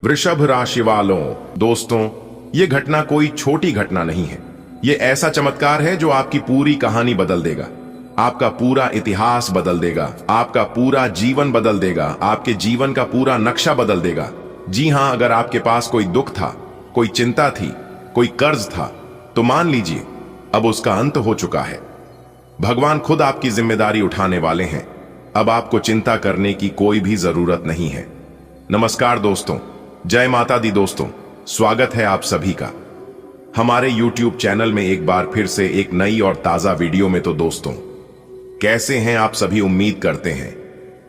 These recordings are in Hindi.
वृषभ राशि वालों, दोस्तों, ये घटना कोई छोटी घटना नहीं है। ये ऐसा चमत्कार है जो आपकी पूरी कहानी बदल देगा, आपका पूरा इतिहास बदल देगा, आपका पूरा जीवन बदल देगा, आपके जीवन का पूरा नक्शा बदल देगा। जी हां, अगर आपके पास कोई दुख था, कोई चिंता थी, कोई कर्ज था, तो मान लीजिए अब उसका अंत हो चुका है। भगवान खुद आपकी जिम्मेदारी उठाने वाले हैं। अब आपको चिंता करने की कोई भी जरूरत नहीं है। नमस्कार दोस्तों, जय माता दी दोस्तों, स्वागत है आप सभी का हमारे YouTube चैनल में एक बार फिर से एक नई और ताजा वीडियो में। तो दोस्तों, कैसे हैं आप सभी? उम्मीद करते हैं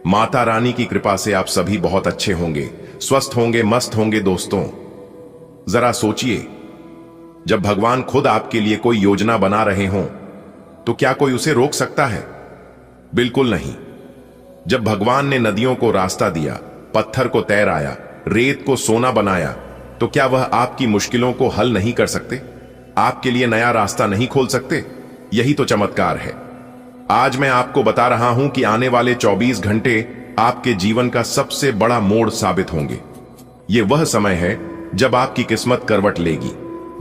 माता रानी की कृपा से आप सभी बहुत अच्छे होंगे, स्वस्थ होंगे, मस्त होंगे। दोस्तों, जरा सोचिए, जब भगवान खुद आपके लिए कोई योजना बना रहे हों तो क्या कोई उसे रोक सकता है? बिल्कुल नहीं। जब भगवान ने नदियों को रास्ता दिया, पत्थर को तैराया, रेत को सोना बनाया, तो क्या वह आपकी मुश्किलों को हल नहीं कर सकते? आपके लिए नया रास्ता नहीं खोल सकते? यही तो चमत्कार है। आज मैं आपको बता रहा हूं कि आने वाले 24 घंटे आपके जीवन का सबसे बड़ा मोड़ साबित होंगे। यह वह समय है जब आपकी किस्मत करवट लेगी।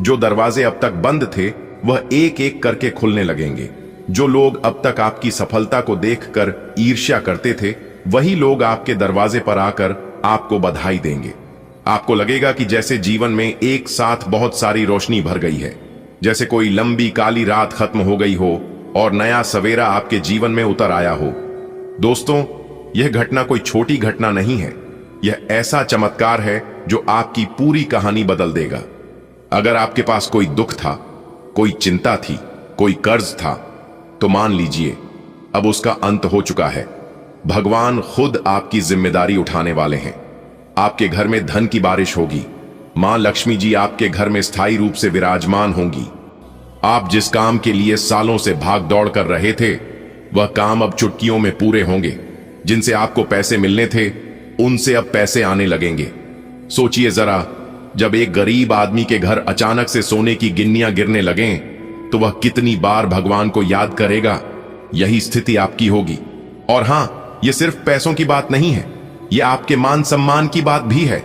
जो दरवाजे अब तक बंद थे वह एक एक करके खुलने लगेंगे। जो लोग अब तक आपकी सफलता को देखकर ईर्ष्या करते थे, वही लोग आपके दरवाजे पर आकर आपको बधाई देंगे। आपको लगेगा कि जैसे जीवन में एक साथ बहुत सारी रोशनी भर गई है, जैसे कोई लंबी काली रात खत्म हो गई हो और नया सवेरा आपके जीवन में उतर आया हो। दोस्तों, यह घटना कोई छोटी घटना नहीं है। यह ऐसा चमत्कार है जो आपकी पूरी कहानी बदल देगा। अगर आपके पास कोई दुख था, कोई चिंता थी, कोई कर्ज था, तो मान लीजिए अब उसका अंत हो चुका है। भगवान खुद आपकी जिम्मेदारी उठाने वाले हैं। आपके घर में धन की बारिश होगी। मां लक्ष्मी जी आपके घर में स्थायी रूप से विराजमान होंगी। आप जिस काम के लिए सालों से भाग दौड़ कर रहे थे, वह काम अब चुटकियों में पूरे होंगे। जिनसे आपको पैसे मिलने थे, उनसे अब पैसे आने लगेंगे। सोचिए जरा, जब एक गरीब आदमी के घर अचानक से सोने की गिन्नियां गिरने लगें, तो वह कितनी बार भगवान को याद करेगा। यही स्थिति आपकी होगी। और हां, यह सिर्फ पैसों की बात नहीं है, यह आपके मान सम्मान की बात भी है।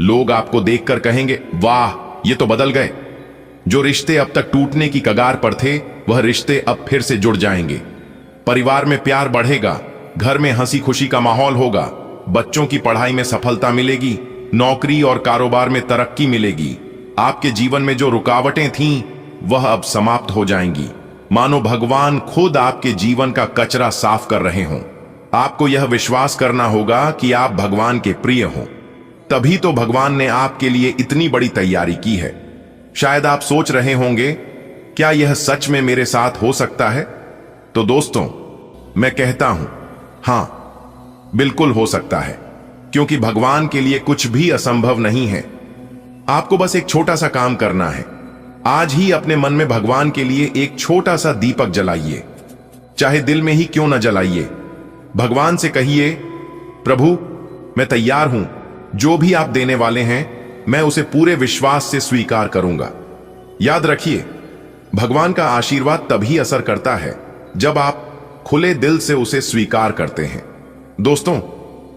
लोग आपको देखकर कहेंगे, वाह, ये तो बदल गए। जो रिश्ते अब तक टूटने की कगार पर थे, वह रिश्ते अब फिर से जुड़ जाएंगे। परिवार में प्यार बढ़ेगा, घर में हंसी खुशी का माहौल होगा, बच्चों की पढ़ाई में सफलता मिलेगी, नौकरी और कारोबार में तरक्की मिलेगी। आपके जीवन में जो रुकावटें थीं, वह अब समाप्त हो जाएंगी। मानो भगवान खुद आपके जीवन का कचरा साफ कर रहे हों। आपको यह विश्वास करना होगा कि आप भगवान के प्रिय हों। तभी तो भगवान ने आपके लिए इतनी बड़ी तैयारी की है। शायद आप सोच रहे होंगे, क्या यह सच में मेरे साथ हो सकता है? तो दोस्तों, मैं कहता हूं, हां, बिल्कुल हो सकता है, क्योंकि भगवान के लिए कुछ भी असंभव नहीं है। आपको बस एक छोटा सा काम करना है। आज ही अपने मन में भगवान के लिए एक छोटा सा दीपक जलाइए, चाहे दिल में ही क्यों न जलाइए। भगवान से कहिए, प्रभु, मैं तैयार हूं। जो भी आप देने वाले हैं, मैं उसे पूरे विश्वास से स्वीकार करूंगा। याद रखिए, भगवान का आशीर्वाद तभी असर करता है जब आप खुले दिल से उसे स्वीकार करते हैं। दोस्तों,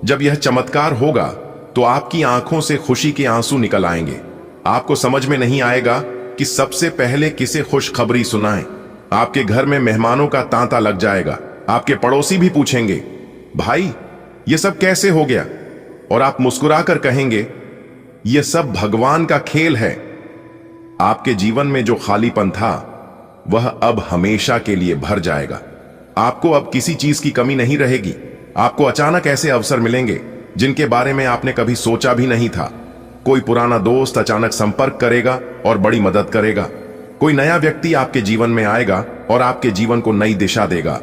जब यह चमत्कार होगा तो आपकी आंखों से खुशी के आंसू निकल आएंगे। आपको समझ में नहीं आएगा कि सबसे पहले किसे खुशखबरी सुनाएं। आपके घर में मेहमानों का तांता लग जाएगा। आपके पड़ोसी भी पूछेंगे, भाई, यह सब कैसे हो गया? और आप मुस्कुराकर कहेंगे, यह सब भगवान का खेल है। आपके जीवन में जो खालीपन था, वह अब हमेशा के लिए भर जाएगा। आपको अब किसी चीज की कमी नहीं रहेगी। आपको अचानक ऐसे अवसर मिलेंगे जिनके बारे में आपने कभी सोचा भी नहीं था। कोई पुराना दोस्त अचानक संपर्क करेगा और बड़ी मदद करेगा। कोई नया व्यक्ति आपके जीवन में आएगा और आपके जीवन को नई दिशा देगा।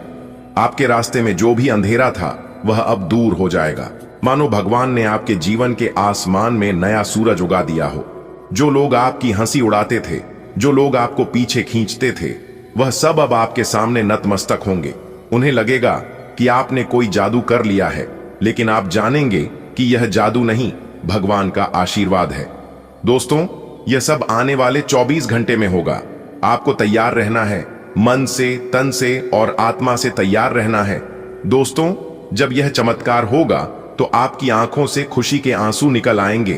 आपके रास्ते में जो भी अंधेरा था, वह अब दूर हो जाएगा। मानो भगवान ने आपके जीवन के आसमान में नया सूरज उगा दिया हो। जो लोग आपकी हंसी उड़ाते थे, जो लोग आपको पीछे खींचते थे, वह सब अब आपके सामने नतमस्तक होंगे। उन्हें लगेगा कि आपने कोई जादू कर लिया है, लेकिन आप जानेंगे कि यह जादू नहीं, भगवान का आशीर्वाद है। दोस्तों, यह सब आने वाले 24 घंटे में होगा। आपको तैयार रहना है, मन से, तन से और आत्मा से तैयार रहना है। दोस्तों, जब यह चमत्कार होगा तो आपकी आंखों से खुशी के आंसू निकल आएंगे।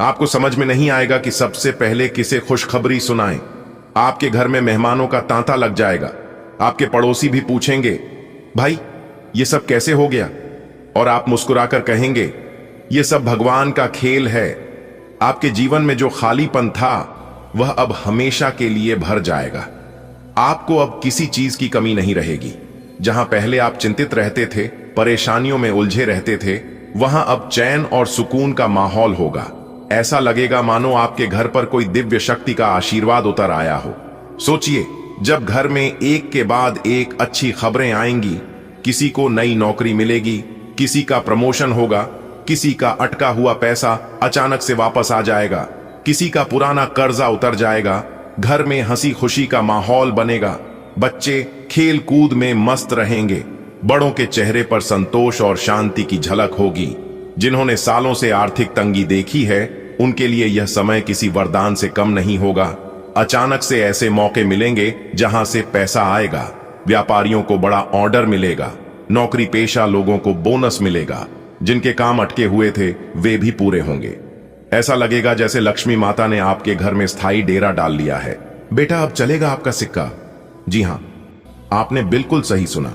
आपको समझ में नहीं आएगा कि सबसे पहले किसे खुशखबरी सुनाएं। आपके घर में मेहमानों का तांता लग जाएगा। आपके पड़ोसी भी पूछेंगे, भाई ये सब कैसे हो गया? और आप मुस्कुराकर कहेंगे, ये सब भगवान का खेल है। आपके जीवन में जो खालीपन था वह अब हमेशा के लिए भर जाएगा। आपको अब किसी चीज की कमी नहीं रहेगी। जहां पहले आप चिंतित रहते थे, परेशानियों में उलझे रहते थे, वहां अब चैन और सुकून का माहौल होगा। ऐसा लगेगा मानो आपके घर पर कोई दिव्य शक्ति का आशीर्वाद उतर आया हो। सोचिए, जब घर में एक के बाद एक अच्छी खबरें आएंगी, किसी को नई नौकरी मिलेगी, किसी का प्रमोशन होगा, किसी का अटका हुआ पैसा अचानक से वापस आ जाएगा, किसी का पुराना कर्जा उतर जाएगा, घर में हंसी खुशी का माहौल बनेगा, बच्चे खेल कूद में मस्त रहेंगे, बड़ों के चेहरे पर संतोष और शांति की झलक होगी। जिन्होंने सालों से आर्थिक तंगी देखी है, उनके लिए यह समय किसी वरदान से कम नहीं होगा। अचानक से ऐसे मौके मिलेंगे जहां से पैसा आएगा, व्यापारियों को बड़ा ऑर्डर मिलेगा, नौकरी पेशा लोगों को बोनस मिलेगा, जिनके काम अटके हुए थे वे भी पूरे होंगे। ऐसा लगेगा जैसे लक्ष्मी माता ने आपके घर में स्थायी डेरा डाल लिया है। बेटा, अब चलेगा आपका सिक्का। जी हां, आपने बिल्कुल सही सुना।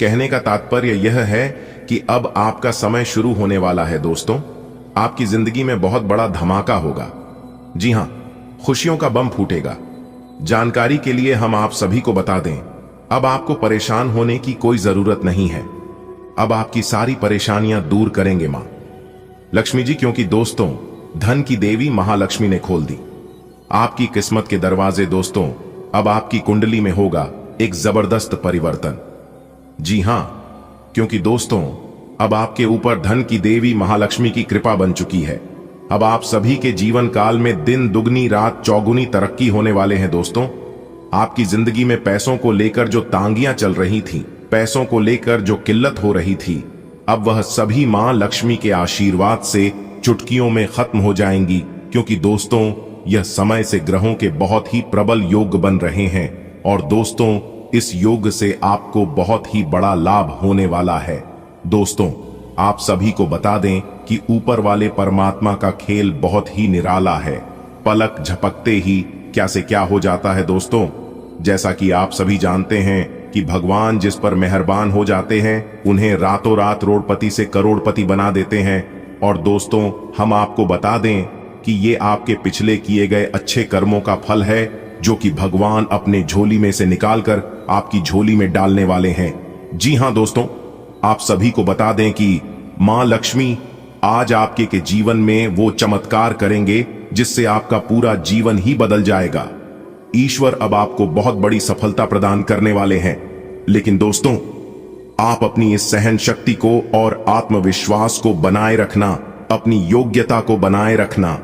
कहने का तात्पर्य यह है कि अब आपका समय शुरू होने वाला है। दोस्तों, आपकी जिंदगी में बहुत बड़ा धमाका होगा। जी हां, खुशियों का बम फूटेगा। जानकारी के लिए हम आप सभी को बता दें, अब आपको परेशान होने की कोई जरूरत नहीं है। अब आपकी सारी परेशानियां दूर करेंगे मां लक्ष्मी जी, क्योंकि दोस्तों, धन की देवी महालक्ष्मी ने खोल दी आपकी किस्मत के दरवाजे। दोस्तों, अब आपकी कुंडली में होगा एक जबरदस्त परिवर्तन। जी हां, क्योंकि दोस्तों, अब आपके ऊपर धन की देवी महालक्ष्मी की कृपा बन चुकी है। अब आप सभी के जीवन काल में दिन दुगनी रात चौगुनी तरक्की होने वाले हैं। दोस्तों, आपकी जिंदगी में पैसों को लेकर जो तांगियां चल रही थी, पैसों को लेकर जो किल्लत हो रही थी, अब वह सभी मां लक्ष्मी के आशीर्वाद से चुटकियों में खत्म हो जाएंगी। क्योंकि दोस्तों, यह समय से ग्रहों के बहुत ही प्रबल योग बन रहे हैं और दोस्तों, इस योग से आपको बहुत ही बड़ा लाभ होने वाला है। दोस्तों, आप सभी को बता दें कि ऊपर वाले परमात्मा का खेल बहुत ही निराला है। पलक झपकते ही क्या से क्या हो जाता है। दोस्तों, जैसा कि आप सभी जानते हैं कि भगवान जिस पर मेहरबान हो जाते हैं, उन्हें रातों रात करोड़पति से करोड़पति बना देते हैं। और दोस्तों, हम आपको बता दें कि ये आपके पिछले किए गए अच्छे कर्मों का फल है, जो कि भगवान अपने झोली में से निकालकर आपकी झोली में डालने वाले हैं। जी हां दोस्तों, आप सभी को बता दें कि मां लक्ष्मी आज आपके के जीवन में वो चमत्कार करेंगे जिससे आपका पूरा जीवन ही बदल जाएगा। ईश्वर अब आपको बहुत बड़ी सफलता प्रदान करने वाले हैं। लेकिन दोस्तों, आप अपनी इस सहन शक्ति को और आत्मविश्वास को बनाए रखना, अपनी योग्यता को बनाए रखना।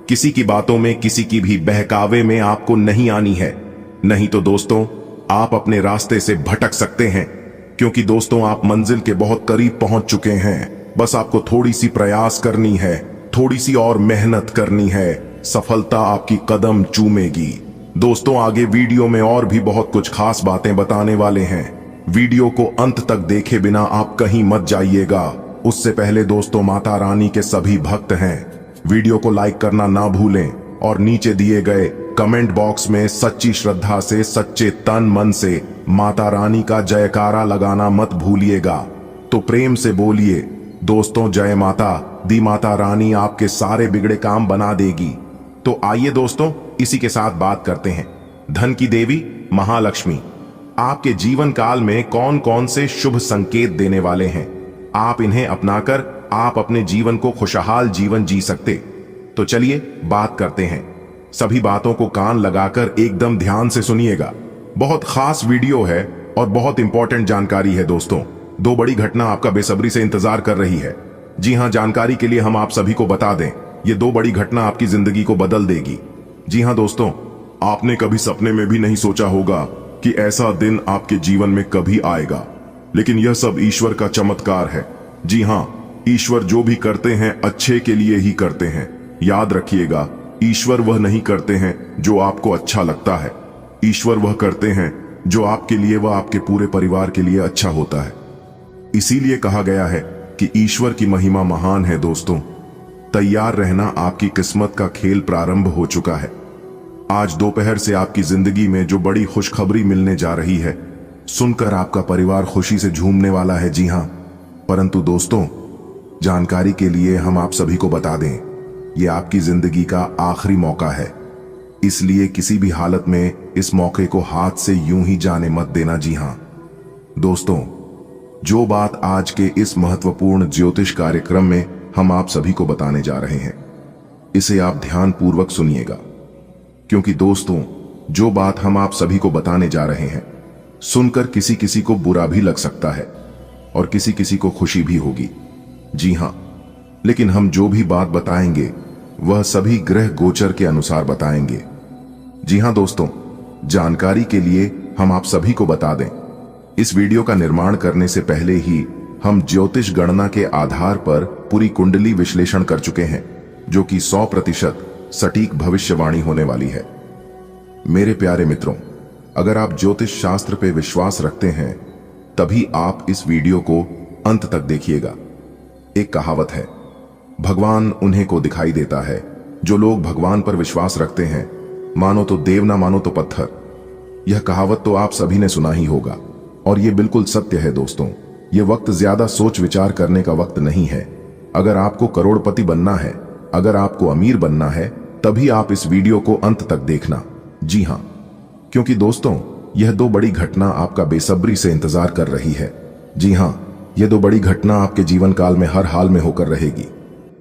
किसी की बातों में, किसी की भी बहकावे में आपको नहीं आनी है। नहीं तो दोस्तों, आप अपने रास्ते से भटक सकते हैं। क्योंकि दोस्तों, आप मंजिल के बहुत करीब पहुंच चुके हैं। बस आपको थोड़ी सी प्रयास करनी है, थोड़ी सी और मेहनत करनी है, सफलता आपकी कदम चूमेगी। दोस्तों, आगे वीडियो में और भी बहुत कुछ खास बातें बताने वाले हैं। वीडियो को अंत तक देखे बिना आप कहीं मत जाइएगा। उससे पहले दोस्तों, माता रानी के सभी भक्त हैं, वीडियो को लाइक करना ना भूलें और नीचे दिए गए कमेंट बॉक्स में सच्ची श्रद्धा से, सच्चे तन मन से माता रानी का जयकारा लगाना मत भूलिएगा। तो प्रेम से बोलिए दोस्तों, जय माता दी। माता रानी आपके सारे बिगड़े काम बना देगी। तो आइए दोस्तों, इसी के साथ बात करते हैं। धन की देवी महालक्ष्मी आपके जीवन काल में कौन कौन से शुभ संकेत देने वाले हैं। आप इन्हें अपनाकर आप अपने जीवन को खुशहाल जीवन जी सकते। तो चलिए बात करते हैं। सभी बातों को कान लगाकर एकदम ध्यान से सुनिएगा। बहुत खास वीडियो है और बहुत इंपॉर्टेंट जानकारी है। दोस्तों, दो बड़ी घटना आपका बेसब्री से इंतजार कर रही है। जी हां, जानकारी के लिए हम आप सभी को बता दें, ये दो बड़ी घटना आपकी जिंदगी को बदल देगी। जी हां दोस्तों, आपने कभी सपने में भी नहीं सोचा होगा कि ऐसा दिन आपके जीवन में कभी आएगा, लेकिन यह सब ईश्वर का चमत्कार है। जी हां, ईश्वर जो भी करते हैं अच्छे के लिए ही करते हैं। याद रखिएगा, ईश्वर वह नहीं करते हैं जो आपको अच्छा लगता है। ईश्वर वह करते हैं जो आपके लिए व आपके पूरे परिवार के लिए अच्छा होता है। इसीलिए कहा गया है कि ईश्वर की महिमा महान है। दोस्तों, तैयार रहना, आपकी किस्मत का खेल प्रारंभ हो चुका है। आज दोपहर से आपकी जिंदगी में जो बड़ी खुशखबरी मिलने जा रही है, सुनकर आपका परिवार खुशी से झूमने वाला है। जी हां, परंतु दोस्तों, जानकारी के लिए हम आप सभी को बता दें, यह आपकी जिंदगी का आखिरी मौका है, इसलिए किसी भी हालत में इस मौके को हाथ से यूं ही जाने मत देना। जी हां दोस्तों, जो बात आज के इस महत्वपूर्ण ज्योतिष कार्यक्रम में हम आप सभी को बताने जा रहे हैं, इसे आप ध्यान पूर्वक सुनिएगा, क्योंकि दोस्तों, जो बात हम आप सभी को बताने जा रहे हैं, सुनकर किसी किसी को बुरा भी लग सकता है और किसी किसी को खुशी भी होगी। जी हां, लेकिन हम जो भी बात बताएंगे वह सभी ग्रह गोचर के अनुसार बताएंगे। जी हां दोस्तों, जानकारी के लिए हम आप सभी को बता दें, इस वीडियो का निर्माण करने से पहले ही हम ज्योतिष गणना के आधार पर पूरी कुंडली विश्लेषण कर चुके हैं, जो कि 100% सटीक भविष्यवाणी होने वाली है। मेरे प्यारे मित्रों, अगर आप ज्योतिष शास्त्र पे विश्वास रखते हैं, तभी आप इस वीडियो को अंत तक देखिएगा। एक कहावत है, भगवान उन्हें को दिखाई देता है जो लोग भगवान पर विश्वास रखते हैं, मानो तो देव ना मानो तो पत्थर। यह कहावत तो आप सभी ने सुना ही होगा और यह बिल्कुल सत्य है दोस्तों। यह वक्त ज्यादा सोच विचार करने का वक्त नहीं है। अगर आपको करोड़पति बनना है, अगर आपको अमीर बनना है, तभी आप इस वीडियो को अंत तक देखना। जी हां, क्योंकि दोस्तों, यह दो बड़ी घटना आपका बेसब्री से इंतजार कर रही है। जी हां, यह दो बड़ी घटना आपके जीवन काल में हर हाल में होकर रहेगी।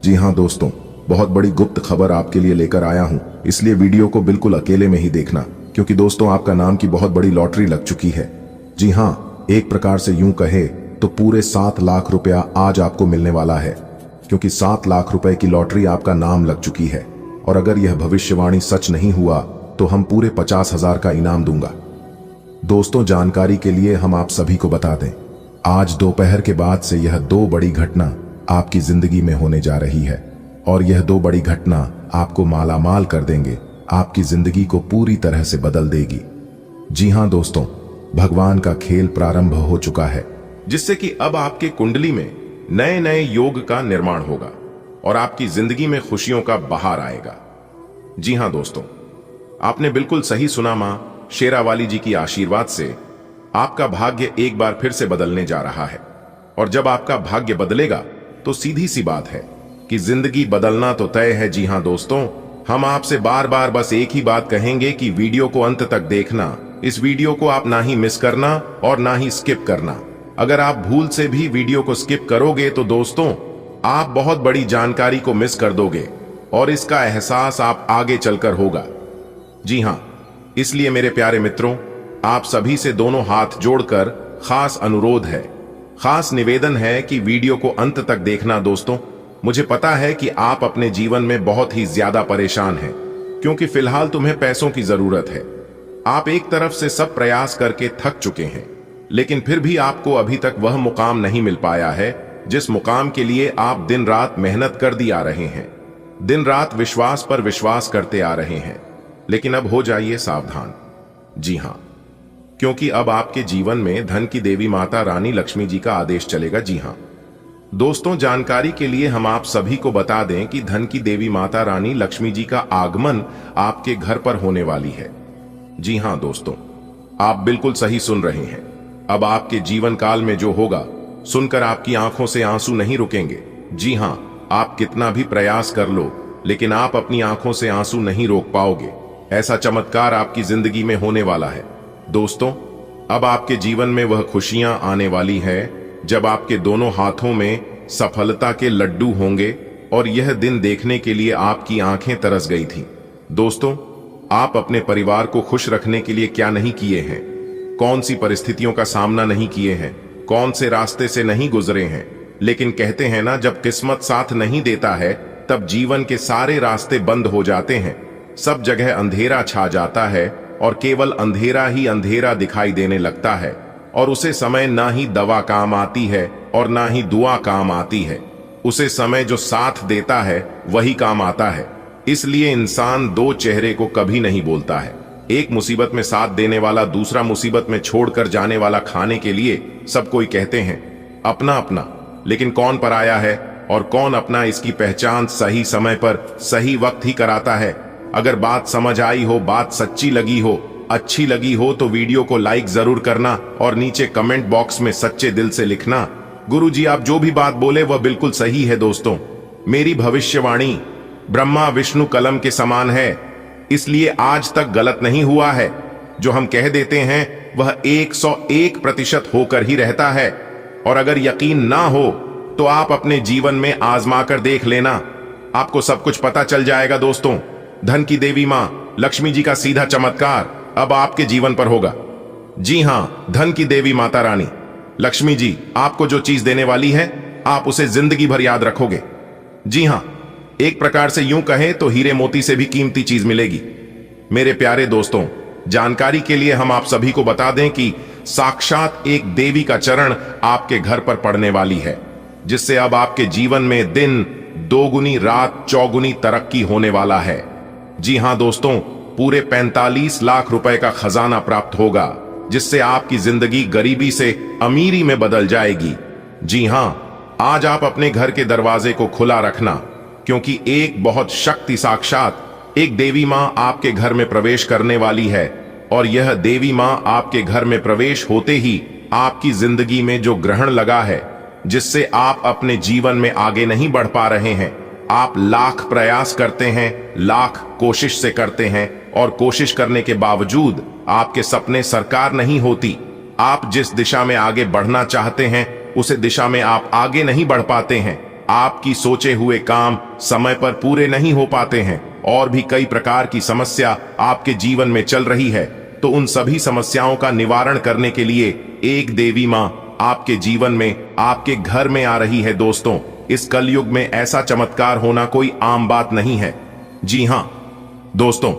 जी हां दोस्तों, बहुत बड़ी गुप्त खबर आपके लिए लेकर आया हूं, इसलिए वीडियो को बिल्कुल अकेले में ही देखना, क्योंकि दोस्तों, आपका नाम की बहुत बड़ी लॉटरी लग चुकी है। जी हां, एक प्रकार से यूं कहे तो पूरे 7 लाख रुपया आज आपको मिलने वाला है, क्योंकि 7 लाख रुपए की लॉटरी आपका नाम लग चुकी है। और अगर यह भविष्यवाणी सच नहीं हुआ तो हम पूरे 50,000 का इनाम दूंगा। दोस्तों, जानकारी के लिए हम आप सभी को बता दें, आज दोपहर के बाद से यह दो बड़ी घटना आपकी जिंदगी में होने जा रही है, और यह दो बड़ी घटना आपको मालामाल कर देंगे, आपकी जिंदगी को पूरी तरह से बदल देगी। जी हां दोस्तों, भगवान का खेल प्रारंभ हो चुका है, जिससे कि अब आपके कुंडली में नए नए योग का निर्माण होगा और आपकी जिंदगी में खुशियों का बहार आएगा। जी हां दोस्तों, आपने बिल्कुल सही सुना। मां शेरावाली जी की आशीर्वाद से आपका भाग्य एक बार फिर से बदलने जा रहा है, और जब आपका भाग्य बदलेगा तो सीधी सी बात है कि जिंदगी बदलना तो तय है। जी हां दोस्तों, हम आपसे बार बार बस एक ही बात कहेंगे कि वीडियो को अंत तक देखना। इस वीडियो को आप ना ही मिस करना और ना ही स्किप करना। अगर आप भूल से भी वीडियो को स्किप करोगे तो दोस्तों, आप बहुत बड़ी जानकारी को मिस कर दोगे और इसका एहसास आप आगे चलकर होगा। जी हां, इसलिए मेरे प्यारे मित्रों, आप सभी से दोनों हाथ जोड़कर खास अनुरोध है, खास निवेदन है कि वीडियो को अंत तक देखना। दोस्तों, मुझे पता है कि आप अपने जीवन में बहुत ही ज्यादा परेशान हैं, क्योंकि फिलहाल तुम्हें पैसों की जरूरत है। आप एक तरफ से सब प्रयास करके थक चुके हैं, लेकिन फिर भी आपको अभी तक वह मुकाम नहीं मिल पाया है जिस मुकाम के लिए आप दिन रात मेहनत कर दी आ रहे हैं, दिन रात विश्वास पर विश्वास करते आ रहे हैं। लेकिन अब हो जाइए सावधान। जी हां, क्योंकि अब आपके जीवन में धन की देवी माता रानी लक्ष्मी जी का आदेश चलेगा। जी हां दोस्तों, जानकारी के लिए हम आप सभी को बता दें कि धन की देवी माता रानी लक्ष्मी जी का आगमन आपके घर पर होने वाली है। जी हां दोस्तों, आप बिल्कुल सही सुन रहे हैं। अब आपके जीवन काल में जो होगा, सुनकर आपकी आंखों से आंसू नहीं रुकेंगे। जी हां, आप कितना भी प्रयास कर लो, लेकिन आप अपनी आंखों से आंसू नहीं रोक पाओगे। ऐसा चमत्कार आपकी जिंदगी में होने वाला है। दोस्तों, अब आपके जीवन में वह खुशियां आने वाली है जब आपके दोनों हाथों में सफलता के लड्डू होंगे, और यह दिन देखने के लिए आपकी आंखें तरस गई थी। दोस्तों, आप अपने परिवार को खुश रखने के लिए क्या नहीं किए हैं, कौन सी परिस्थितियों का सामना नहीं किए हैं, कौन से रास्ते से नहीं गुजरे हैं। लेकिन कहते हैं ना, जब किस्मत साथ नहीं देता है तब जीवन के सारे रास्ते बंद हो जाते हैं, सब जगह अंधेरा छा जाता है और केवल अंधेरा ही अंधेरा दिखाई देने लगता है, और उसे समय ना ही दवा काम आती है और ना ही दुआ काम आती है। उसे समय जो साथ देता है वही काम आता है। इसलिए इंसान दो चेहरे को कभी नहीं बोलता है। एक मुसीबत में साथ देने वाला दूसरा मुसीबत में छोड़कर जाने वाला। खाने के लिए सब कोई कहते हैं अपना अपना, लेकिन कौन पराया है और कौन अपना इसकी पहचान सही समय पर सही वक्त ही कराता है। अगर बात समझ आई हो, बात सच्ची लगी हो, अच्छी लगी हो तो वीडियो को लाइक जरूर करना और नीचे कमेंट बॉक्स में सच्चे दिल से लिखना, गुरुजी आप जो भी बात बोले वह बिल्कुल सही है। दोस्तों, मेरी भविष्यवाणी ब्रह्मा विष्णु कलम के समान है, इसलिए आज तक गलत नहीं हुआ है। जो हम कह देते हैं वह 101% होकर ही रहता है। और अगर यकीन ना हो तो आप अपने जीवन में आजमा कर देख लेना, आपको सब कुछ पता चल जाएगा। दोस्तों, धन की देवी मां लक्ष्मी जी का सीधा चमत्कार अब आपके जीवन पर होगा। जी हां, धन की देवी माता रानी लक्ष्मी जी आपको जो चीज देने वाली है आप उसे जिंदगी भर याद रखोगे। जी हां, एक प्रकार से यूं कहें तो हीरे मोती से भी कीमती चीज मिलेगी। मेरे प्यारे दोस्तों, जानकारी के लिए हम आप सभी को बता दें कि साक्षात एक देवी का चरण आपके घर पर पड़ने वाली है, जिससे अब आपके जीवन में दिन दोगुनी रात चौगुनी तरक्की होने वाला है। जी हां दोस्तों, पूरे 45 लाख रुपए का खजाना प्राप्त होगा, जिससे आपकी जिंदगी गरीबी से अमीरी में बदल जाएगी। जी हां, आज आप अपने घर के दरवाजे को खुला रखना, क्योंकि एक बहुत शक्ति साक्षात एक देवी मां आपके घर में प्रवेश करने वाली है। और यह देवी मां आपके घर में प्रवेश होते ही आपकी जिंदगी में जो ग्रहण लगा है, जिससे आप अपने जीवन में आगे नहीं बढ़ पा रहे हैं, आप लाख प्रयास करते हैं, लाख कोशिश से करते हैं और कोशिश करने के बावजूद आपके सपने साकार नहीं होती। आप जिस दिशा में आगे बढ़ना चाहते हैं उस दिशा में आप आगे नहीं बढ़ पाते हैं। आपकी सोचे हुए काम समय पर पूरे नहीं हो पाते हैं और भी कई प्रकार की समस्या आपके जीवन में चल रही है। तो उन सभी समस्याओं का निवारण करने के लिए एक देवी मां आपके जीवन में आपके घर में आ रही है। दोस्तों, इस कलयुग में ऐसा चमत्कार होना कोई आम बात नहीं है। जी हां दोस्तों,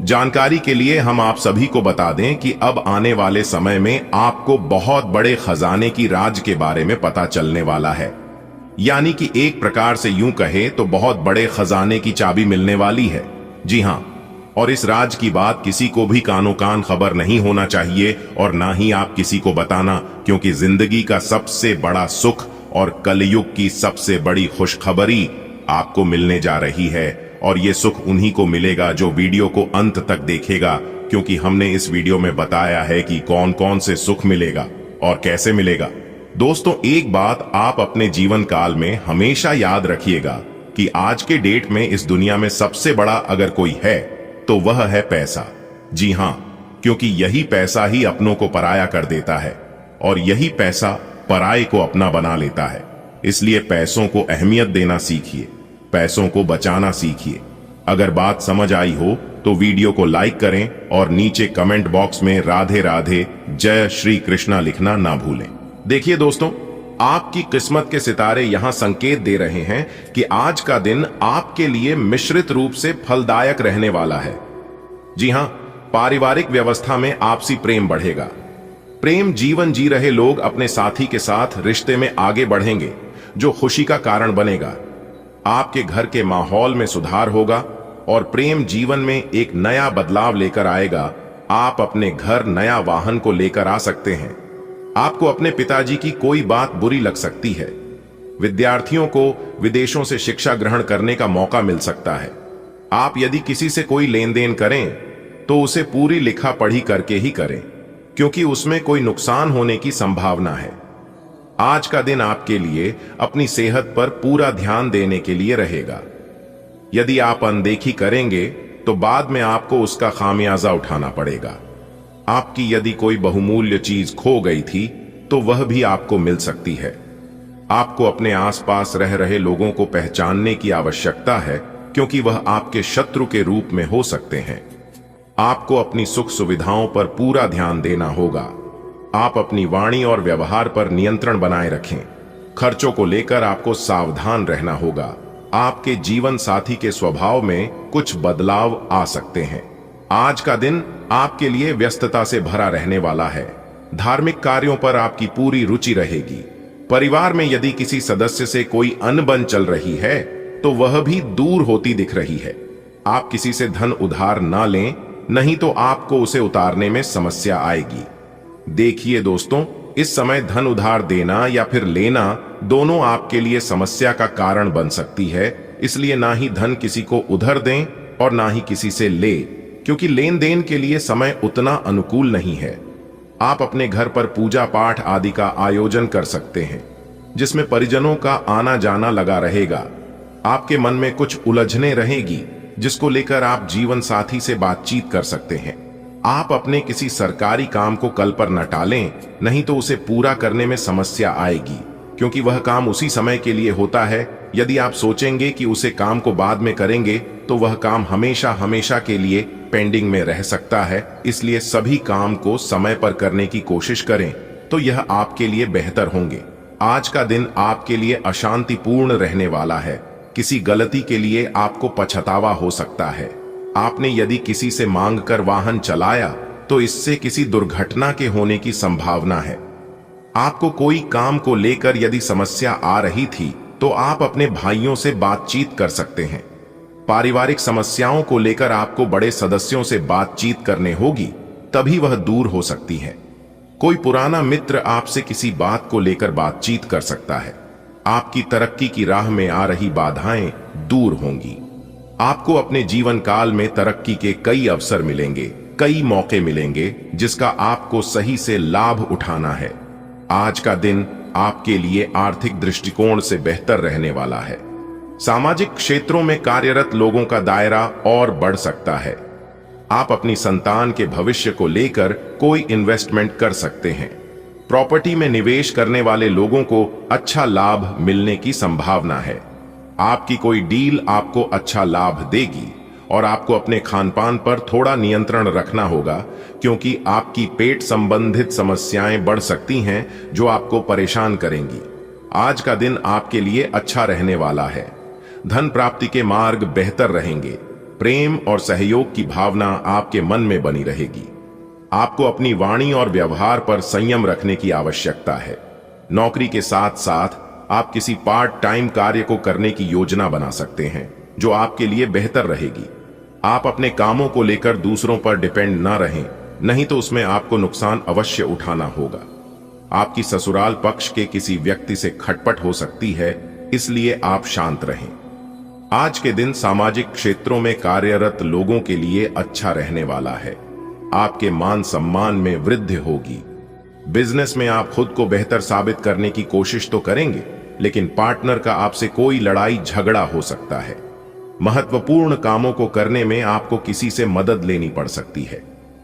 जानकारी के लिए हम आप सभी को बता दें कि अब आने वाले समय में आपको बहुत बड़े खजाने की राज के बारे में पता चलने वाला है। यानी कि एक प्रकार से यूं कहे तो बहुत बड़े खजाने की चाबी मिलने वाली है। जी हां, और इस राज की बात किसी को भी कानो कान खबर नहीं होना चाहिए और ना ही आप किसी को बताना, क्योंकि जिंदगी का सबसे बड़ा सुख और कलयुग की सबसे बड़ी खुशखबरी आपको मिलने जा रही है। और ये सुख उन्हीं को मिलेगा जो वीडियो को अंत तक देखेगा, क्योंकि हमने इस वीडियो में बताया है कि कौन कौन से सुख मिलेगा और कैसे मिलेगा। दोस्तों, एक बात आप अपने जीवन काल में हमेशा याद रखिएगा कि आज के डेट में इस दुनिया में सबसे बड़ा अगर कोई है तो वह है पैसा। जी हां, क्योंकि यही पैसा ही अपनों को पराया कर देता है और यही पैसा पराये को अपना बना लेता है। इसलिए पैसों को अहमियत देना सीखिए, पैसों को बचाना सीखिए। अगर बात समझ आई हो तो वीडियो को लाइक करें और नीचे कमेंट बॉक्स में राधे राधे जय श्री कृष्णा लिखना ना भूलें। देखिए दोस्तों, आपकी किस्मत के सितारे यहां संकेत दे रहे हैं कि आज का दिन आपके लिए मिश्रित रूप से फलदायक रहने वाला है। जी हां, पारिवारिक व्यवस्था में आपसी प्रेम बढ़ेगा। प्रेम जीवन जी रहे लोग अपने साथी के साथ रिश्ते में आगे बढ़ेंगे, जो खुशी का कारण बनेगा। आपके घर के माहौल में सुधार होगा और प्रेम जीवन में एक नया बदलाव लेकर आएगा। आप अपने घर नया वाहन को लेकर आ सकते हैं। आपको अपने पिताजी की कोई बात बुरी लग सकती है। विद्यार्थियों को विदेशों से शिक्षा ग्रहण करने का मौका मिल सकता है। आप यदि किसी से कोई लेन देन करें तो उसे पूरी लिखा पढ़ी करके ही करें, क्योंकि उसमें कोई नुकसान होने की संभावना है। आज का दिन आपके लिए अपनी सेहत पर पूरा ध्यान देने के लिए रहेगा। यदि आप अनदेखी करेंगे तो बाद में आपको उसका खामियाजा उठाना पड़ेगा। आपकी यदि कोई बहुमूल्य चीज खो गई थी तो वह भी आपको मिल सकती है। आपको अपने आसपास रह रहे लोगों को पहचानने की आवश्यकता है, क्योंकि वह आपके शत्रु के रूप में हो सकते हैं। आपको अपनी सुख सुविधाओं पर पूरा ध्यान देना होगा। आप अपनी वाणी और व्यवहार पर नियंत्रण बनाए रखें। खर्चों को लेकर आपको सावधान रहना होगा। आपके जीवन साथी के स्वभाव में कुछ बदलाव आ सकते हैं। आज का दिन आपके लिए व्यस्तता से भरा रहने वाला है। धार्मिक कार्यों पर आपकी पूरी रुचि रहेगी। परिवार में यदि किसी सदस्य से कोई अनबन चल रही है तो वह भी दूर होती दिख रही है। आप किसी से धन उधार ना लें, नहीं तो आपको उसे उतारने में समस्या आएगी। देखिए दोस्तों, इस समय धन उधार देना या फिर लेना दोनों आपके लिए समस्या का कारण बन सकती है। इसलिए ना ही धन किसी को उधार दें और ना ही किसी से ले, क्योंकि लेन देन के लिए समय उतना अनुकूल नहीं है। आप अपने घर पर पूजा पाठ आदि का आयोजन कर सकते हैं, जिसमें परिजनों का आना जाना लगा रहेगा। आपके मन में कुछ उलझने रहेगी, जिसको लेकर आप जीवन साथी से बातचीत कर सकते हैं। आप अपने किसी सरकारी काम को कल पर न टालें, नहीं तो उसे पूरा करने में समस्या आएगी, क्योंकि वह काम उसी समय के लिए होता है। यदि आप सोचेंगे कि उसे काम को बाद में करेंगे, तो वह काम हमेशा हमेशा के लिए पेंडिंग में रह सकता है। इसलिए सभी काम को समय पर करने की कोशिश करें, तो यह आपके लिए बेहतर होंगे। आज का दिन आपके लिए अशांतिपूर्ण रहने वाला है। किसी गलती के लिए आपको पछतावा हो सकता है। आपने यदि किसी से मांगकर वाहन चलाया, तो इससे किसी दुर्घटना के होने की संभावना है। आपको कोई काम को लेकर यदि समस्या आ रही थी, तो आप अपने भाइयों से बातचीत कर सकते हैं। पारिवारिक समस्याओं को लेकर आपको बड़े सदस्यों से बातचीत करने होगी, तभी वह दूर हो सकती है। कोई पुराना मित्र आपसे किसी बात को लेकर बातचीत कर सकता है। आपकी तरक्की की राह में आ रही बाधाएं दूर होंगी। आपको अपने जीवन काल में तरक्की के कई अवसर मिलेंगे, कई मौके मिलेंगे, जिसका आपको सही से लाभ उठाना है। आज का दिन आपके लिए आर्थिक दृष्टिकोण से बेहतर रहने वाला है। सामाजिक क्षेत्रों में कार्यरत लोगों का दायरा और बढ़ सकता है। आप अपनी संतान के भविष्य को लेकर कोई इन्वेस्टमेंट कर सकते हैं। प्रॉपर्टी में निवेश करने वाले लोगों को अच्छा लाभ मिलने की संभावना है। आपकी कोई डील आपको अच्छा लाभ देगी और आपको अपने खानपान पर थोड़ा नियंत्रण रखना होगा, क्योंकि आपकी पेट संबंधित समस्याएं बढ़ सकती हैं जो आपको परेशान करेंगी। आज का दिन आपके लिए अच्छा रहने वाला है। धन प्राप्ति के मार्ग बेहतर रहेंगे। प्रेम और सहयोग की भावना आपके मन में बनी रहेगी। आपको अपनी वाणी और व्यवहार पर संयम रखने की आवश्यकता है। नौकरी के साथ साथ आप किसी पार्ट टाइम कार्य को करने की योजना बना सकते हैं, जो आपके लिए बेहतर रहेगी। आप अपने कामों को लेकर दूसरों पर डिपेंड न रहें, नहीं तो उसमें आपको नुकसान अवश्य उठाना होगा। आपकी ससुराल पक्ष के किसी व्यक्ति से खटपट हो सकती है, इसलिए आप शांत रहें। आज के दिन सामाजिक क्षेत्रों में कार्यरत लोगों के लिए अच्छा रहने वाला है। आपके मान सम्मान में वृद्धि होगी। बिजनेस में आप खुद को बेहतर साबित करने की कोशिश तो करेंगे, लेकिन पार्टनर का आपसे कोई लड़ाई झगड़ा हो सकता है। महत्वपूर्ण कामों को करने में आपको किसी से मदद लेनी पड़ सकती है।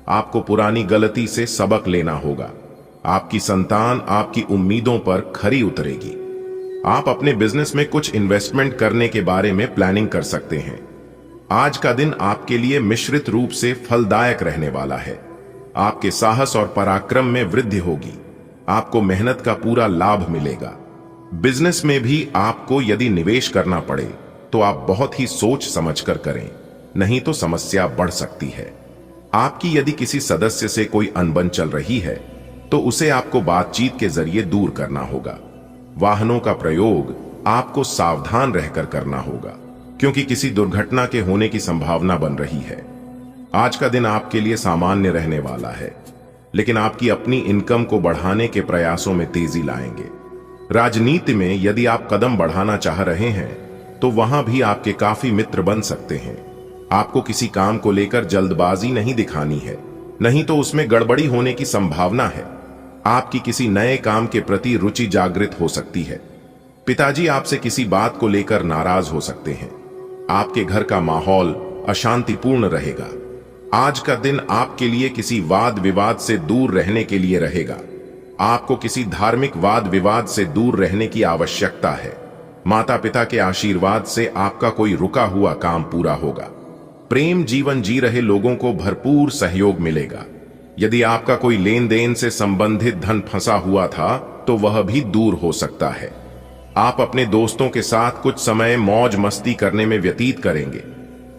आपको पुरानी गलती से सबक लेना होगा। आपकी संतान आपकी उम्मीदों पर खरी उतरेगी। आप अपने बिजनेस में कुछ इन्वेस्टमेंट करने के बारे में प्लानिंग कर सकते हैं। आज का दिन आपके लिए मिश्रित रूप से फलदायक रहने वाला है। आपके साहस और पराक्रम में वृद्धि होगी। आपको मेहनत का पूरा लाभ मिलेगा। बिजनेस में भी आपको यदि निवेश करना पड़े, तो आप बहुत ही सोच समझकर करें, नहीं तो समस्या बढ़ सकती है। आपकी यदि किसी सदस्य से कोई अनबन चल रही है, तो उसे आपको बातचीत के जरिए दूर करना होगा। वाहनों का प्रयोग आपको सावधान रहकर करना होगा, क्योंकि किसी दुर्घटना के होने की संभावना बन रही है। आज का दिन आपके लिए सामान्य रहने वाला है, लेकिन आपकी अपनी इनकम को बढ़ाने के प्रयासों में तेजी लाएंगे। राजनीति में यदि आप कदम बढ़ाना चाह रहे हैं, तो वहां भी आपके काफी मित्र बन सकते हैं। आपको किसी काम को लेकर जल्दबाजी नहीं दिखानी है, नहीं तो उसमें गड़बड़ी होने की संभावना है। आपकी किसी नए काम के प्रति रुचि जागृत हो सकती है। पिताजी आपसे किसी बात को लेकर नाराज हो सकते हैं। आपके घर का माहौल अशांतिपूर्ण रहेगा। आज का दिन आपके लिए किसी वाद विवाद से दूर रहने के लिए रहेगा। आपको किसी धार्मिक वाद विवाद से दूर रहने की आवश्यकता है। माता पिता के आशीर्वाद से आपका कोई रुका हुआ काम पूरा होगा। प्रेम जीवन जी रहे लोगों को भरपूर सहयोग मिलेगा। यदि आपका कोई लेन देन से संबंधित धन फंसा हुआ था, तो वह भी दूर हो सकता है। आप अपने दोस्तों के साथ कुछ समय मौज मस्ती करने में व्यतीत करेंगे।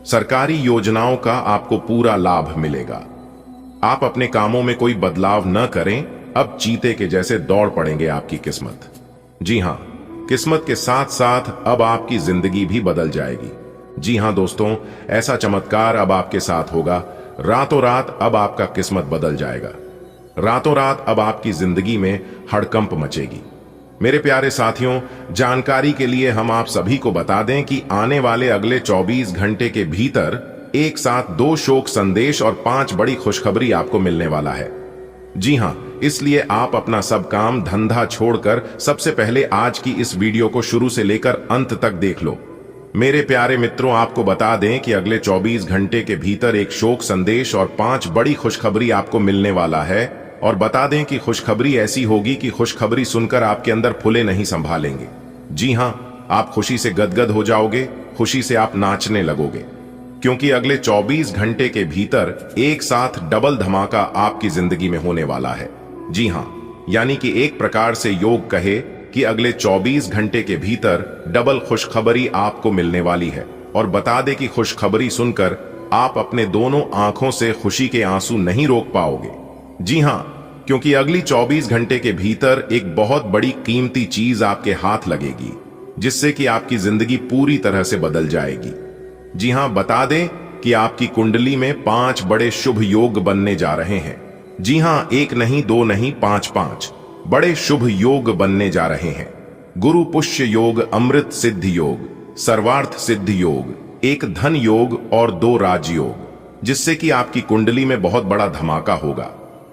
सरकारी योजनाओं का आपको पूरा लाभ मिलेगा। आप अपने कामों में कोई बदलाव न करें, अब चीते के जैसे दौड़ पड़ेंगे आपकी किस्मत। जी हां, किस्मत के साथ साथ अब आपकी जिंदगी भी बदल जाएगी। जी हां दोस्तों, ऐसा चमत्कार अब आपके साथ होगा। रातों रात अब आपका किस्मत बदल जाएगा। रातों रात अब आपकी जिंदगी में हड़कंप मचेगी। मेरे प्यारे साथियों, जानकारी के लिए हम आप सभी को बता दें कि आने वाले अगले 24 घंटे के भीतर एक साथ 2 शोक संदेश और 5 बड़ी खुशखबरी आपको मिलने वाला है। जी हां, इसलिए आप अपना सब काम धंधा छोड़कर सबसे पहले आज की इस वीडियो को शुरू से लेकर अंत तक देख लो। मेरे प्यारे मित्रों, आपको बता दें कि अगले 24 घंटे के भीतर एक शोक संदेश और 5 बड़ी खुशखबरी आपको मिलने वाला है। और बता दें कि खुशखबरी ऐसी होगी कि खुशखबरी सुनकर आपके अंदर फुले नहीं संभालेंगे। जी हां, आप खुशी से गदगद हो जाओगे, खुशी से आप नाचने लगोगे, क्योंकि अगले 24 घंटे के भीतर एक साथ डबल धमाका आपकी जिंदगी में होने वाला है। जी हां, यानी कि एक प्रकार से योग कहे कि अगले 24 घंटे के भीतर डबल खुशखबरी आपको मिलने वाली है। और बता दे कि खुशखबरी सुनकर आप अपने दोनों आंखों से खुशी के आंसू नहीं रोक पाओगे। जी हां, क्योंकि अगली 24 घंटे के भीतर एक बहुत बड़ी कीमती चीज आपके हाथ लगेगी, जिससे कि आपकी जिंदगी पूरी तरह से बदल जाएगी। जी हां, बता दें कि आपकी कुंडली में 5 बड़े शुभ योग बनने जा रहे हैं। जी हां, 1 नहीं, 2 नहीं, 5 बड़े शुभ योग बनने जा रहे हैं। गुरु पुष्य योग, अमृत सिद्ध योग, सर्वार्थ सिद्ध योग, एक धन योग और 2 राज योग, जिससे कि आपकी कुंडली में बहुत बड़ा धमाका होगा।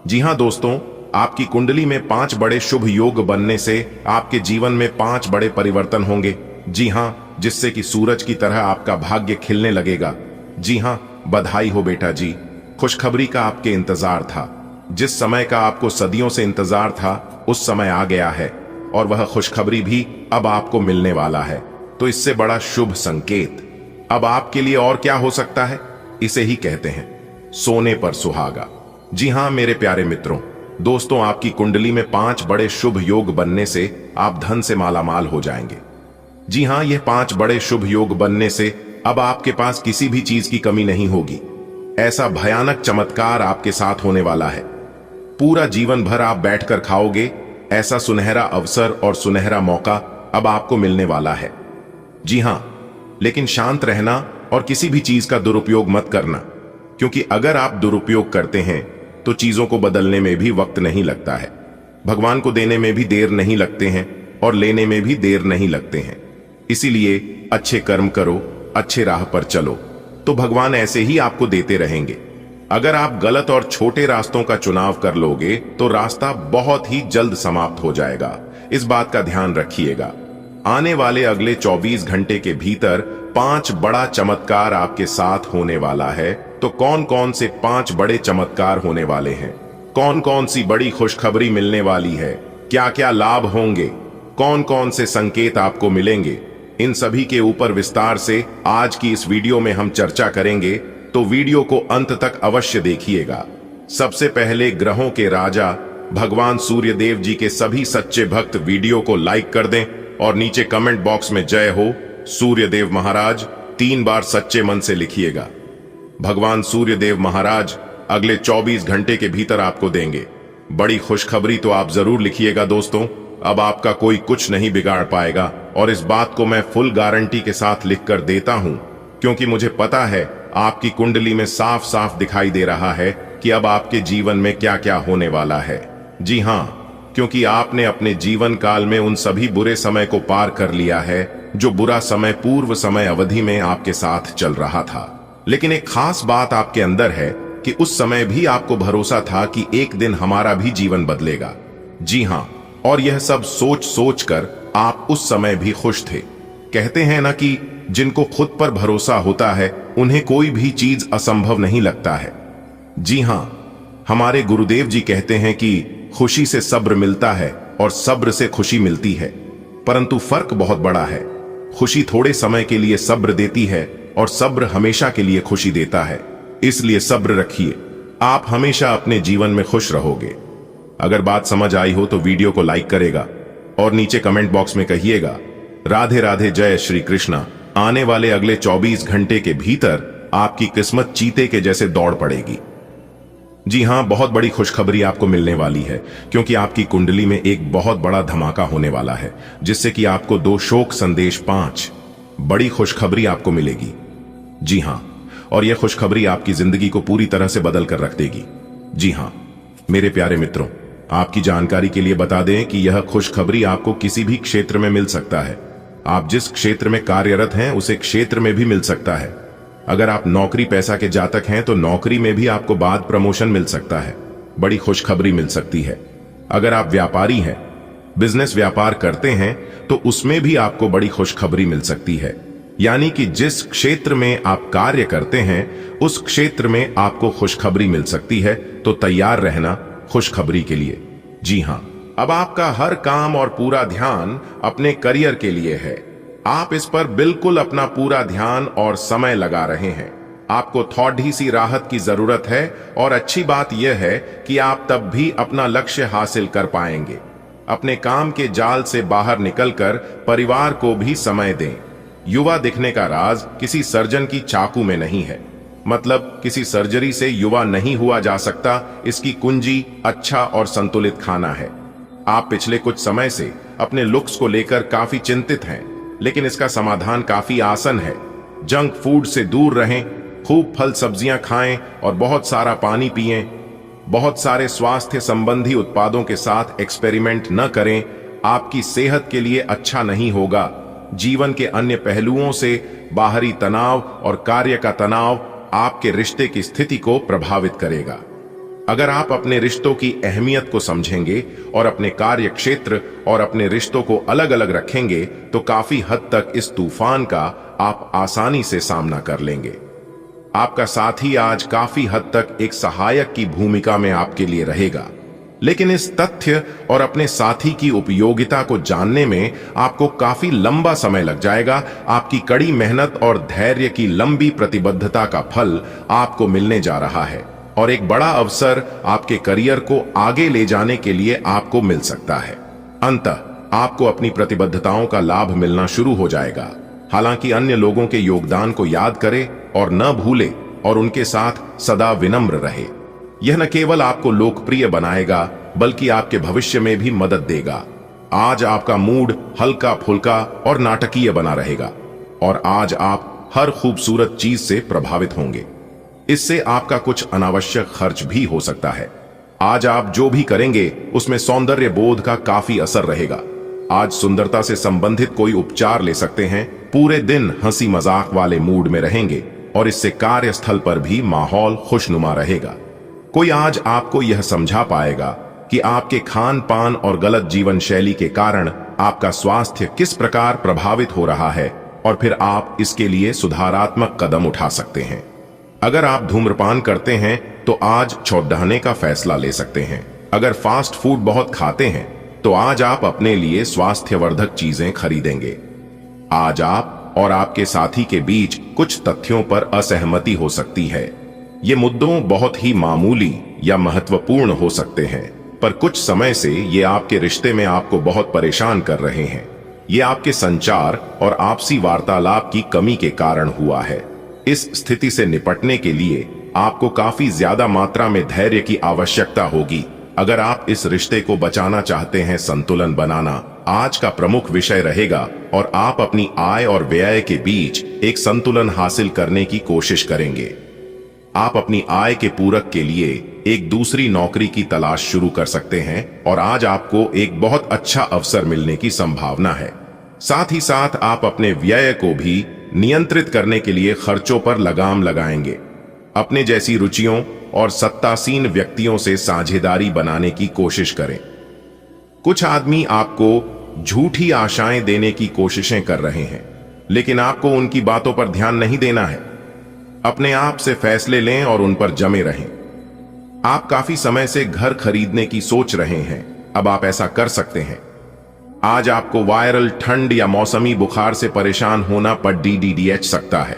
जी हां दोस्तों, आपकी कुंडली में 5 बड़े शुभ योग बनने से आपके जीवन में 5 बड़े परिवर्तन होंगे। जी हां, जिससे कि सूरज की तरह आपका भाग्य खिलने लगेगा। जी हां, बधाई हो बेटा जी, खुशखबरी का आपके इंतजार था। जिस समय का आपको सदियों से इंतजार था, उस समय आ गया है और वह खुशखबरी भी अब आपको मिलने वाला है। तो इससे बड़ा शुभ संकेत अब आपके लिए और क्या हो सकता है? इसे ही कहते हैं सोने पर सुहागा। जी हां मेरे प्यारे मित्रों, दोस्तों, आपकी कुंडली में 5 बड़े शुभ योग बनने से आप धन से मालामाल हो जाएंगे। जी हां, यह 5 बड़े शुभ योग बनने से अब आपके पास किसी भी चीज की कमी नहीं होगी। ऐसा भयानक चमत्कार आपके साथ होने वाला है, पूरा जीवन भर आप बैठकर खाओगे। ऐसा सुनहरा अवसर और सुनहरा मौका अब आपको मिलने वाला है। जी हां, लेकिन शांत रहना और किसी भी चीज का दुरुपयोग मत करना, क्योंकि अगर आप दुरुपयोग करते हैं तो चीजों को बदलने में भी वक्त नहीं लगता है। भगवान को देने में भी देर नहीं लगते हैं और लेने में भी देर नहीं लगते हैं। इसीलिए अच्छे कर्म करो, अच्छे राह पर चलो, तो भगवान ऐसे ही आपको देते रहेंगे। अगर आप गलत और छोटे रास्तों का चुनाव कर लोगे तो रास्ता बहुत ही जल्द समाप्त हो जाएगा। इस बात का ध्यान रखिएगा। आने वाले अगले 24 घंटे के भीतर 5 बड़ा चमत्कार आपके साथ होने वाला है। तो कौन कौन से 5 बड़े चमत्कार होने वाले हैं? कौन कौन सी बड़ी खुशखबरी मिलने वाली है? क्या क्या लाभ होंगे? कौन कौन से संकेत आपको मिलेंगे? इन सभी के ऊपर विस्तार से आज की इस वीडियो में हम चर्चा करेंगे, तो वीडियो को अंत तक अवश्य देखिएगा। सबसे पहले ग्रहों के राजा भगवान सूर्य देव जी के सभी सच्चे भक्त वीडियो को लाइक कर दें और नीचे कमेंट बॉक्स में जय हो सूर्य देव महाराज 3 बार सच्चे मन से लिखिएगा। भगवान सूर्य देव महाराज अगले 24 घंटे के भीतर आपको देंगे बड़ी खुशखबरी, तो आप जरूर लिखिएगा दोस्तों। अब आपका कोई कुछ नहीं बिगाड़ पाएगा और इस बात को मैं फुल गारंटी के साथ लिख कर देता हूं, क्योंकि मुझे पता है आपकी कुंडली में साफ साफ दिखाई दे रहा है कि अब आपके जीवन में क्या क्या होने वाला है। जी हां, क्योंकि आपने अपने जीवन काल में उन सभी बुरे समय को पार कर लिया है जो बुरा समय पूर्व समय अवधि में आपके साथ चल रहा था। लेकिन एक खास बात आपके अंदर है कि उस समय भी आपको भरोसा था कि एक दिन हमारा भी जीवन बदलेगा। जी हां, और यह सब सोच सोच कर आप उस समय भी खुश थे। कहते हैं ना कि जिनको खुद पर भरोसा होता है उन्हें कोई भी चीज असंभव नहीं लगता है। जी हां, हमारे गुरुदेव जी कहते हैं कि खुशी से सब्र मिलता है और सब्र से खुशी मिलती है, परंतु फर्क बहुत बड़ा है। खुशी थोड़े समय के लिए सब्र देती है और सब्र हमेशा के लिए खुशी देता है। इसलिए सब्र रखिए, आप हमेशा अपने जीवन में खुश रहोगे। अगर बात समझ आई हो तो वीडियो को लाइक करेगा और नीचे कमेंट बॉक्स में कहिएगा राधे राधे, जय श्री कृष्णा। आने वाले अगले 24 घंटे के भीतर आपकी किस्मत चीते के जैसे दौड़ पड़ेगी। जी हां, बहुत बड़ी खुशखबरी आपको मिलने वाली है, क्योंकि आपकी कुंडली में एक बहुत बड़ा धमाका होने वाला है, जिससे कि आपको 2 शोक संदेश 5 बड़ी खुशखबरी आपको मिलेगी। जी हां, और यह खुशखबरी आपकी जिंदगी को पूरी तरह से बदल कर रख देगी। जी हां, मेरे प्यारे मित्रों, आपकी जानकारी के लिए बता दें कि यह खुशखबरी आपको किसी भी क्षेत्र में मिल सकता है। आप जिस क्षेत्र में कार्यरत हैं उसे क्षेत्र में भी मिल सकता है। अगर आप नौकरी पैसा के जातक हैं तो नौकरी में भी आपको बाद प्रमोशन मिल सकता है, बड़ी खुशखबरी मिल सकती है। अगर आप व्यापारी हैं, बिजनेस व्यापार करते हैं, तो उसमें भी आपको बड़ी खुशखबरी मिल सकती है। यानी कि जिस क्षेत्र में आप कार्य करते हैं उस क्षेत्र में आपको खुशखबरी मिल सकती है, तो तैयार रहना खुशखबरी के लिए। जी हां, अब आपका हर काम और पूरा ध्यान अपने करियर के लिए है। आप इस पर बिल्कुल अपना पूरा ध्यान और समय लगा रहे हैं। आपको थोड़ी सी राहत की जरूरत है और अच्छी बात यह है कि आप तब भी अपना लक्ष्य हासिल कर पाएंगे। अपने काम के जाल से बाहर निकलकर परिवार को भी समय दें। युवा दिखने का राज किसी सर्जन की चाकू में नहीं है, मतलब किसी सर्जरी से युवा नहीं हुआ जा सकता। इसकी कुंजी अच्छा और संतुलित खाना है। आप पिछले कुछ समय से अपने लुक्स को लेकर काफी चिंतित हैं, लेकिन इसका समाधान काफी आसान है। जंक फूड से दूर रहें, खूब फल सब्जियां खाएं और बहुत सारा पानी पिएं। बहुत सारे स्वास्थ्य संबंधी उत्पादों के साथ एक्सपेरिमेंट न करें, आपकी सेहत के लिए अच्छा नहीं होगा। जीवन के अन्य पहलुओं से बाहरी तनाव और कार्य का तनाव आपके रिश्ते की स्थिति को प्रभावित करेगा। अगर आप अपने रिश्तों की अहमियत को समझेंगे और अपने कार्य क्षेत्र और अपने रिश्तों को अलग अलग रखेंगे तो काफी हद तक इस तूफान का आप आसानी से सामना कर लेंगे। आपका साथी आज काफी हद तक एक सहायक की भूमिका में आपके लिए रहेगा, लेकिन इस तथ्य और अपने साथी की उपयोगिता को जानने में आपको काफी लंबा समय लग जाएगा। आपकी कड़ी मेहनत और धैर्य की लंबी प्रतिबद्धता का फल आपको मिलने जा रहा है और एक बड़ा अवसर आपके करियर को आगे ले जाने के लिए आपको मिल सकता है। अंततः आपको अपनी प्रतिबद्धताओं का लाभ मिलना शुरू हो जाएगा। हालांकि अन्य लोगों के योगदान को याद करें और न भूले और उनके साथ सदा विनम्र रहे। यह न केवल आपको लोकप्रिय बनाएगा बल्कि आपके भविष्य में भी मदद देगा। आज आपका मूड हल्का फुल्का और नाटकीय बना रहेगा और आज आप हर खूबसूरत चीज से प्रभावित होंगे। इससे आपका कुछ अनावश्यक खर्च भी हो सकता है। आज आप जो भी करेंगे उसमें सौंदर्य बोध का काफी असर रहेगा। आज सुंदरता से संबंधित कोई उपचार ले सकते हैं। पूरे दिन हंसी मजाक वाले मूड में रहेंगे और इससे कार्यस्थल पर भी माहौल खुशनुमा रहेगा। कोई आज आपको यह समझा पाएगा कि आपके खान पान और गलत जीवन शैली के कारण आपका स्वास्थ्य किस प्रकार प्रभावित हो रहा है और फिर आप इसके लिए सुधारात्मक कदम उठा सकते हैं। अगर आप धूम्रपान करते हैं तो आज छोड़ने का फैसला ले सकते हैं। अगर फास्ट फूड बहुत खाते हैं तो आज आप अपने लिए स्वास्थ्यवर्धक चीजें खरीदेंगे। आज आप और आपके साथी के बीच कुछ तथ्यों पर असहमति हो सकती है। ये मुद्दों बहुत ही मामूली या महत्वपूर्ण हो सकते हैं, पर कुछ समय से ये आपके रिश्ते में आपको बहुत परेशान कर रहे हैं। ये आपके संचार और आपसी वार्तालाप की कमी के कारण हुआ है। इस स्थिति से निपटने के लिए आपको काफी ज्यादा मात्रा में धैर्य की आवश्यकता होगी। अगर आप इस रिश्ते को बचाना चाहते हैं, संतुलन बनाना आज का प्रमुख विषय रहेगा और आप अपनी आय और व्यय के बीच एक संतुलन हासिल करने की कोशिश करेंगे। आप अपनी आय के पूरक के लिए एक दूसरी नौकरी की तलाश शुरू कर सकते हैं और आज आपको एक बहुत अच्छा अवसर मिलने की संभावना है। साथ ही साथ आप अपने व्यय को भी नियंत्रित करने के लिए खर्चों पर लगाम लगाएंगे। अपने जैसी रुचियों और सत्तासीन व्यक्तियों से साझेदारी बनाने की कोशिश करें। कुछ आदमी आपको झूठी आशाएं देने की कोशिशें कर रहे हैं, लेकिन आपको उनकी बातों पर ध्यान नहीं देना है। अपने आप से फैसले लें और उन पर जमे रहें। आप काफी समय से घर खरीदने की सोच रहे हैं, अब आप ऐसा कर सकते हैं। आज आपको वायरल ठंड या मौसमी बुखार से परेशान होना पर DDDH सकता है।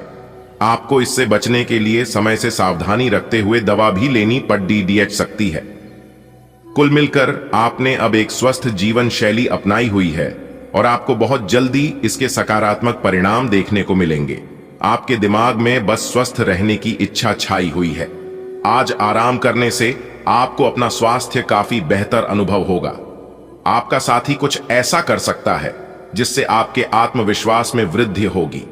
आपको इससे बचने के लिए समय से सावधानी रखते हुए दवा भी लेनी पड़ DDH सकती है। कुल मिलकर आपने अब एक स्वस्थ जीवन शैली अपनाई हुई है और आपको बहुत जल्दी इसके सकारात्मक परिणाम देखने को मिलेंगे। आपके दिमाग में बस स्वस्थ रहने की इच्छा छाई हुई है। आज आराम करने से आपको अपना स्वास्थ्य काफी बेहतर अनुभव होगा। आपका साथी कुछ ऐसा कर सकता है जिससे आपके आत्मविश्वास में वृद्धि होगी।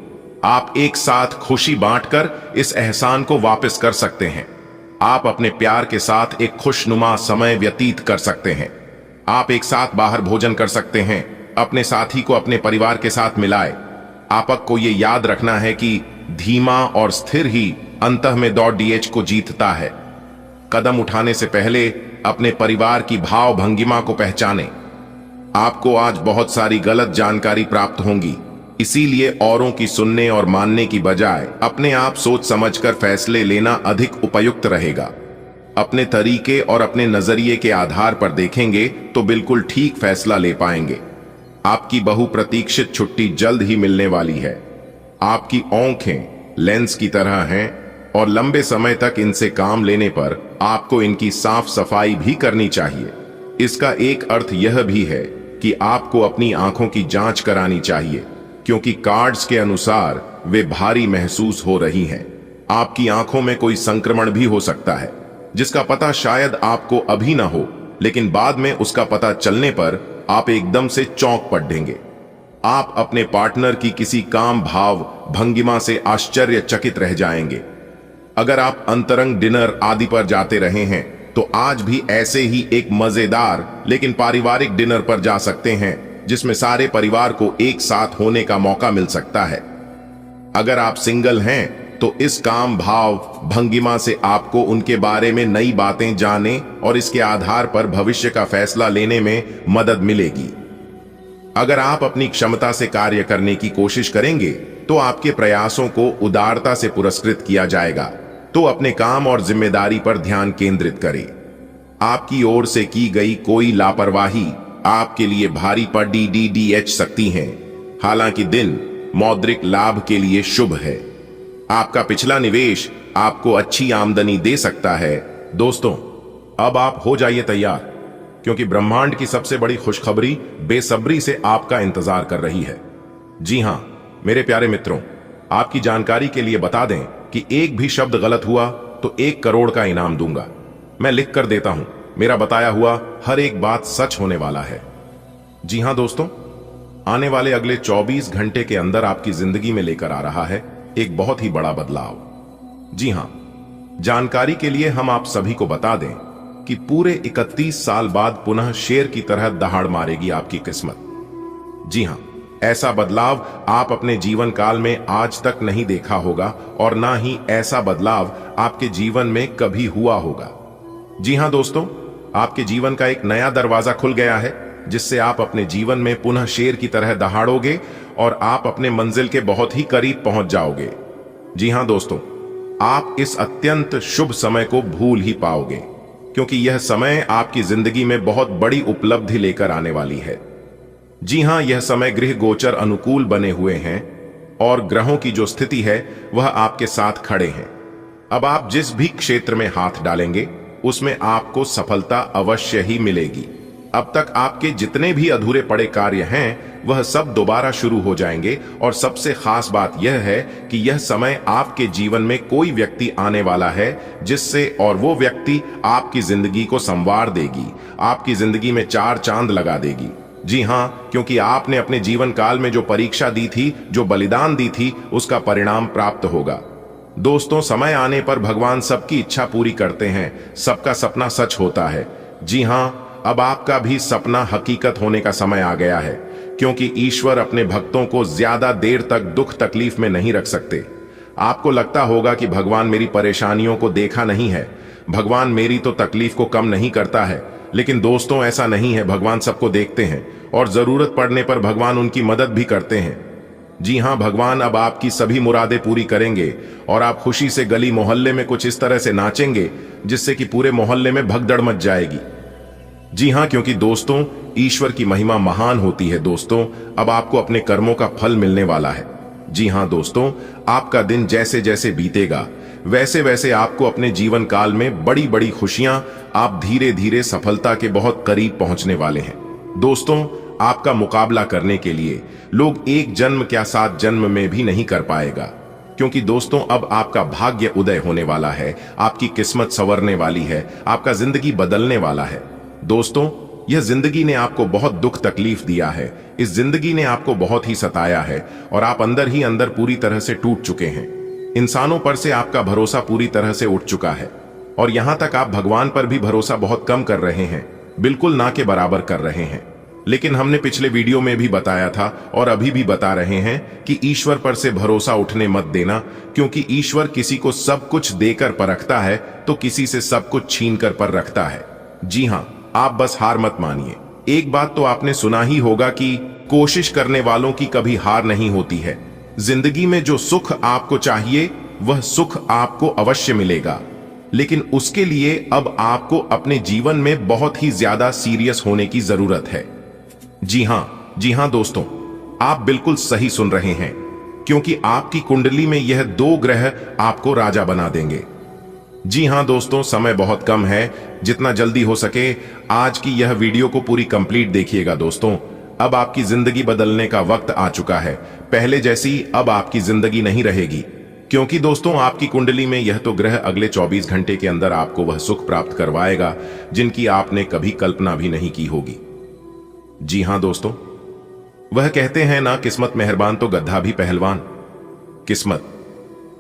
आप एक साथ खुशी बांटकर इस एहसान को वापस कर सकते हैं। आप अपने प्यार के साथ एक खुशनुमा समय व्यतीत कर सकते हैं। आप एक साथ बाहर भोजन कर सकते हैं। अपने साथी को अपने परिवार के साथ मिलाए। आपको ये याद रखना है कि धीमा और स्थिर ही अंतः में दौड़ डीएच को जीतता है। कदम उठाने से पहले अपने परिवार की भाव भंगिमा को पहचाने। आपको आज बहुत सारी गलत जानकारी प्राप्त होंगी, इसीलिए औरों की सुनने और मानने की बजाय अपने आप सोच समझकर फैसले लेना अधिक उपयुक्त रहेगा। अपने तरीके और अपने नजरिए के आधार पर देखेंगे तो बिल्कुल ठीक फैसला ले पाएंगे। आपकी बहुप्रतीक्षित छुट्टी जल्द ही मिलने वाली है। आपकी आंखें लेंस की तरह हैं और लंबे समय तक इनसे काम लेने पर आपको इनकी साफ सफाई भी करनी चाहिए। इसका एक अर्थ यह भी है कि आपको अपनी आंखों की जांच करानी चाहिए, क्योंकि कार्ड्स के अनुसार वे भारी महसूस हो रही हैं। आपकी आंखों में कोई संक्रमण भी हो सकता है, जिसका पता शायद आपको अभी ना हो, लेकिन बाद में उसका पता चलने पर आप एकदम से चौंक पड़ेंगे। आप अपने पार्टनर की किसी काम भाव भंगिमा से आश्चर्यचकित रह जाएंगे। अगर आप अंतरंग डिनर आदि पर जाते रहे हैं तो आज भी ऐसे ही एक मजेदार लेकिन पारिवारिक डिनर पर जा सकते हैं, जिसमें सारे परिवार को एक साथ होने का मौका मिल सकता है। अगर आप सिंगल हैं तो इस काम भाव भंगिमा से आपको उनके बारे में नई बातें जाने और इसके आधार पर भविष्य का फैसला लेने में मदद मिलेगी। अगर आप अपनी क्षमता से कार्य करने की कोशिश करेंगे तो आपके प्रयासों को उदारता से पुरस्कृत किया जाएगा। तो अपने काम और जिम्मेदारी पर ध्यान केंद्रित करें। आपकी ओर से की गई कोई लापरवाही आपके लिए भारी पड़ डीडीएच सकती है। हालांकि दिन मौद्रिक लाभ के लिए शुभ है। आपका पिछला निवेश आपको अच्छी आमदनी दे सकता है। दोस्तों, अब आप हो जाइए तैयार, क्योंकि ब्रह्मांड की सबसे बड़ी खुशखबरी बेसब्री से आपका इंतजार कर रही है। जी हां मेरे प्यारे मित्रों, आपकी जानकारी के लिए बता दें कि एक भी शब्द गलत हुआ तो 1 करोड़ का इनाम दूंगा। मैं लिख कर देता हूं, मेरा बताया हुआ हर एक बात सच होने वाला है। जी हां दोस्तों, आने वाले अगले 24 घंटे के अंदर आपकी जिंदगी में लेकर आ रहा है एक बहुत ही बड़ा बदलाव। जी हां, जानकारी के लिए हम आप सभी को बता दें कि पूरे 31 साल बाद पुनः शेर की तरह दहाड़ मारेगी आपकी किस्मत। जी हां, ऐसा बदलाव आप अपने जीवन काल में आज तक नहीं देखा होगा और ना ही ऐसा बदलाव आपके जीवन में कभी हुआ होगा। जी हां दोस्तों, आपके जीवन का एक नया दरवाजा खुल गया है, जिससे आप अपने जीवन में पुनः शेर की तरह दहाड़ोगे और आप अपने मंजिल के बहुत ही करीब पहुंच जाओगे। जी हां दोस्तों, आप इस अत्यंत शुभ समय को भूल ही पाओगे, क्योंकि यह समय आपकी जिंदगी में बहुत बड़ी उपलब्धि लेकर आने वाली है। जी हां, यह समय गृह गोचर अनुकूल बने हुए हैं और ग्रहों की जो स्थिति है वह आपके साथ खड़े हैं। अब आप जिस भी क्षेत्र में हाथ डालेंगे उसमें आपको सफलता अवश्य ही मिलेगी। अब तक आपके जितने भी अधूरे पड़े कार्य हैं वह सब दोबारा शुरू हो जाएंगे। और सबसे खास बात यह है कि यह समय आपके जीवन में कोई व्यक्ति आने वाला है जिससे और वो व्यक्ति आपकी जिंदगी को संवार देगी, आपकी जिंदगी में 4 चांद लगा देगी। जी हां, क्योंकि आपने अपने जीवन काल में जो परीक्षा दी थी, जो बलिदान दी थी, उसका परिणाम प्राप्त होगा। दोस्तों, समय आने पर भगवान सबकी इच्छा पूरी करते हैं, सबका सपना सच होता है। जी हां, अब आपका भी सपना हकीकत होने का समय आ गया है, क्योंकि ईश्वर अपने भक्तों को ज्यादा देर तक दुख तकलीफ में नहीं रख सकते। आपको लगता होगा कि भगवान मेरी परेशानियों को देखा नहीं है, भगवान मेरी तो तकलीफ को कम नहीं करता है। लेकिन दोस्तों, ऐसा नहीं है। भगवान सबको देखते हैं और जरूरत पड़ने पर भगवान उनकी मदद भी करते हैं। जी हां, भगवान अब आपकी सभी मुरादें पूरी करेंगे और आप खुशी से गली मोहल्ले में कुछ इस तरह से नाचेंगे जिससे कि पूरे मोहल्ले में भगदड़ मच जाएगी। जी हां, क्योंकि दोस्तों, ईश्वर की महिमा महान होती है। दोस्तों, अब आपको अपने कर्मों का फल मिलने वाला है। जी हां दोस्तों, आपका दिन जैसे जैसे बीतेगा वैसे वैसे आपको अपने जीवन काल में बड़ी बड़ी खुशियां, आप धीरे धीरे सफलता के बहुत करीब पहुंचने वाले हैं। दोस्तों, आपका मुकाबला करने के लिए लोग 1 जन्म क्या 7 जन्म में भी नहीं कर पाएगा, क्योंकि दोस्तों अब आपका भाग्य उदय होने वाला है, आपकी किस्मत संवरने वाली है, आपका जिंदगी बदलने वाला है। दोस्तों, यह जिंदगी ने आपको बहुत दुख तकलीफ दिया है, इस जिंदगी ने आपको बहुत ही सताया है और आप अंदर ही अंदर पूरी तरह से टूट चुके हैं। इंसानों पर से आपका भरोसा पूरी तरह से उठ चुका है और यहां तक आप भगवान पर भी भरोसा बहुत कम कर रहे हैं, बिल्कुल ना के बराबर कर रहे हैं। लेकिन हमने पिछले वीडियो में भी बताया था और अभी भी बता रहे हैं कि ईश्वर पर से भरोसा उठने मत देना, क्योंकि ईश्वर किसी को सब कुछ देकर परखता है तो किसी से सब कुछ छीन कर पर रखता है। जी हां, आप बस हार मत मानिए। एक बात तो आपने सुना ही होगा कि कोशिश करने वालों की कभी हार नहीं होती है। जिंदगी में जो सुख आपको चाहिए वह सुख आपको अवश्य मिलेगा, लेकिन उसके लिए अब आपको अपने जीवन में बहुत ही ज्यादा सीरियस होने की जरूरत है। जी हां दोस्तों, आप बिल्कुल सही सुन रहे हैं, क्योंकि आपकी कुंडली में यह 2 ग्रह आपको राजा बना देंगे। जी हां दोस्तों, समय बहुत कम है, जितना जल्दी हो सके आज की यह वीडियो को पूरी कंप्लीट देखिएगा दोस्तों। अब आपकी जिंदगी बदलने का वक्त आ चुका है। पहले जैसी अब आपकी जिंदगी नहीं रहेगी, क्योंकि दोस्तों आपकी कुंडली में यह तो ग्रह अगले 24 घंटे के अंदर आपको वह सुख प्राप्त करवाएगा जिनकी आपने कभी कल्पना भी नहीं की होगी। जी हां दोस्तों, वह कहते हैं ना, किस्मत मेहरबान तो गधा भी पहलवान। किस्मत